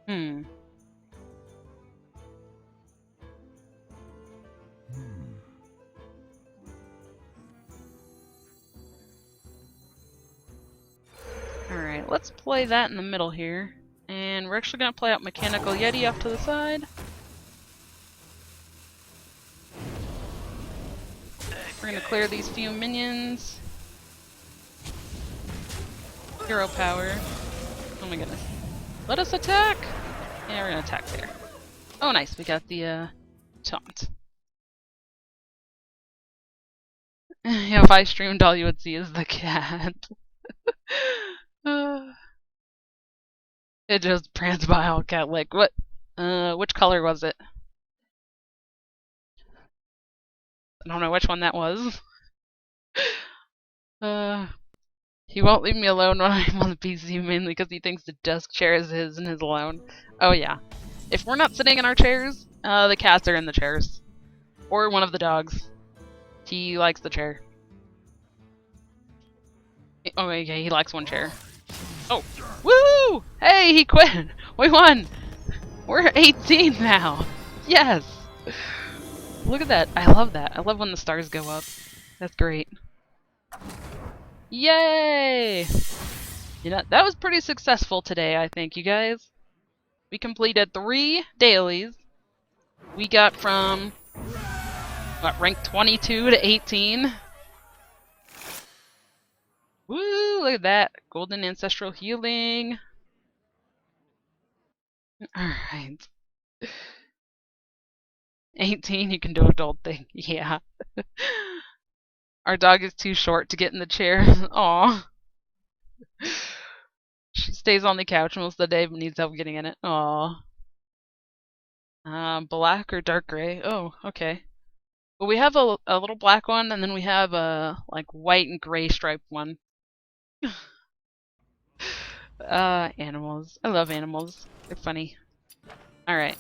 Hmm. Alright, let's play that in the middle here. And we're actually gonna play out Mechanical Yeti off to the side. We're gonna clear these few minions. Hero power. Oh my goodness. Let us attack! Yeah, we're gonna attack there. Oh nice, we got the taunt. Yeah, if I streamed, all you would see is the cat. It just pranced by all cat like what? Which color was it? I don't know which one that was. He won't leave me alone when I'm on the PC, mainly because he thinks the desk chair is his and his alone. Oh yeah. If we're not sitting in our chairs, the cats are in the chairs. Or one of the dogs. He likes the chair. Oh, okay, he likes one chair. Oh, woo! Hey, he quit! We won! We're 18 now! Yes! Look at that. I love that. I love when the stars go up. That's great. Yay! You know, that was pretty successful today, I think, you guys. We completed 3 dailies. We got from, what, rank 22 to 18. Woo! Look at that. Golden Ancestral Healing. Alright. 18, you can do adult thing. Yeah. Our dog is too short to get in the chair. Aw. She stays on the couch most of the day but needs help getting in it. Aw. Black or dark gray? Oh, okay. Well, we have a little black one, and then we have a like white and gray striped one. Animals. I love animals. They're funny. Alright.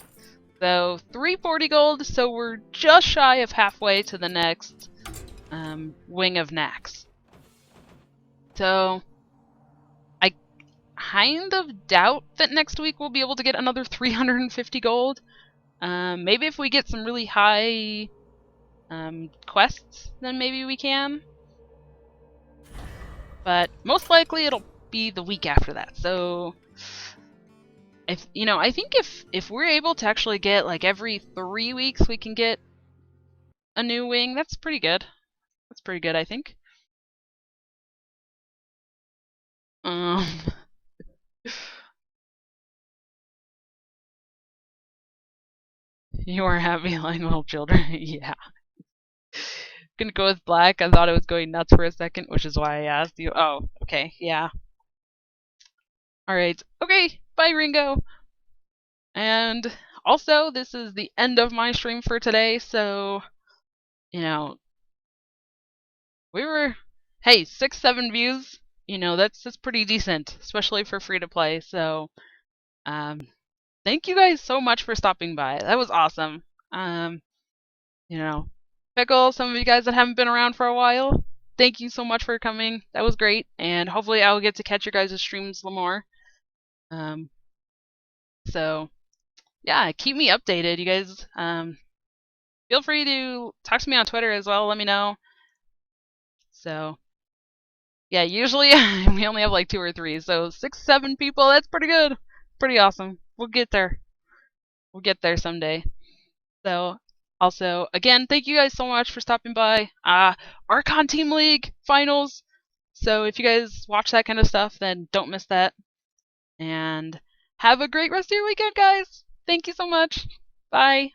So, 340 gold, so we're just shy of halfway to the next wing of Nax. So, I kind of doubt that next week we'll be able to get another 350 gold. Maybe if we get some really high quests, then maybe we can. But most likely it'll be the week after that. So, if you know, I think if we're able to actually get like every 3 weeks we can get a new wing, that's pretty good. That's pretty good, I think. You are happy like little children. Yeah. Gonna go with black. I thought I was going nuts for a second, which is why I asked you. Oh, okay, yeah. Alright. Okay, bye Ringo! And also, this is the end of my stream for today, so, you know, we were, hey, 6-7 views, you know, that's pretty decent, especially for free to play, so, thank you guys so much for stopping by. That was awesome. You know, Pickle, some of you guys that haven't been around for a while, thank you so much for coming. That was great, and hopefully I'll get to catch your guys' streams more. So, yeah, keep me updated, you guys. Feel free to talk to me on Twitter as well, let me know. So, yeah, usually we only have like 2 or 3, so 6-7 people, that's pretty good. Pretty awesome. We'll get there. We'll get there someday. So, also, again, thank you guys so much for stopping by. Archon Team League Finals. So if you guys watch that kind of stuff, then don't miss that. And have a great rest of your weekend, guys. Thank you so much. Bye.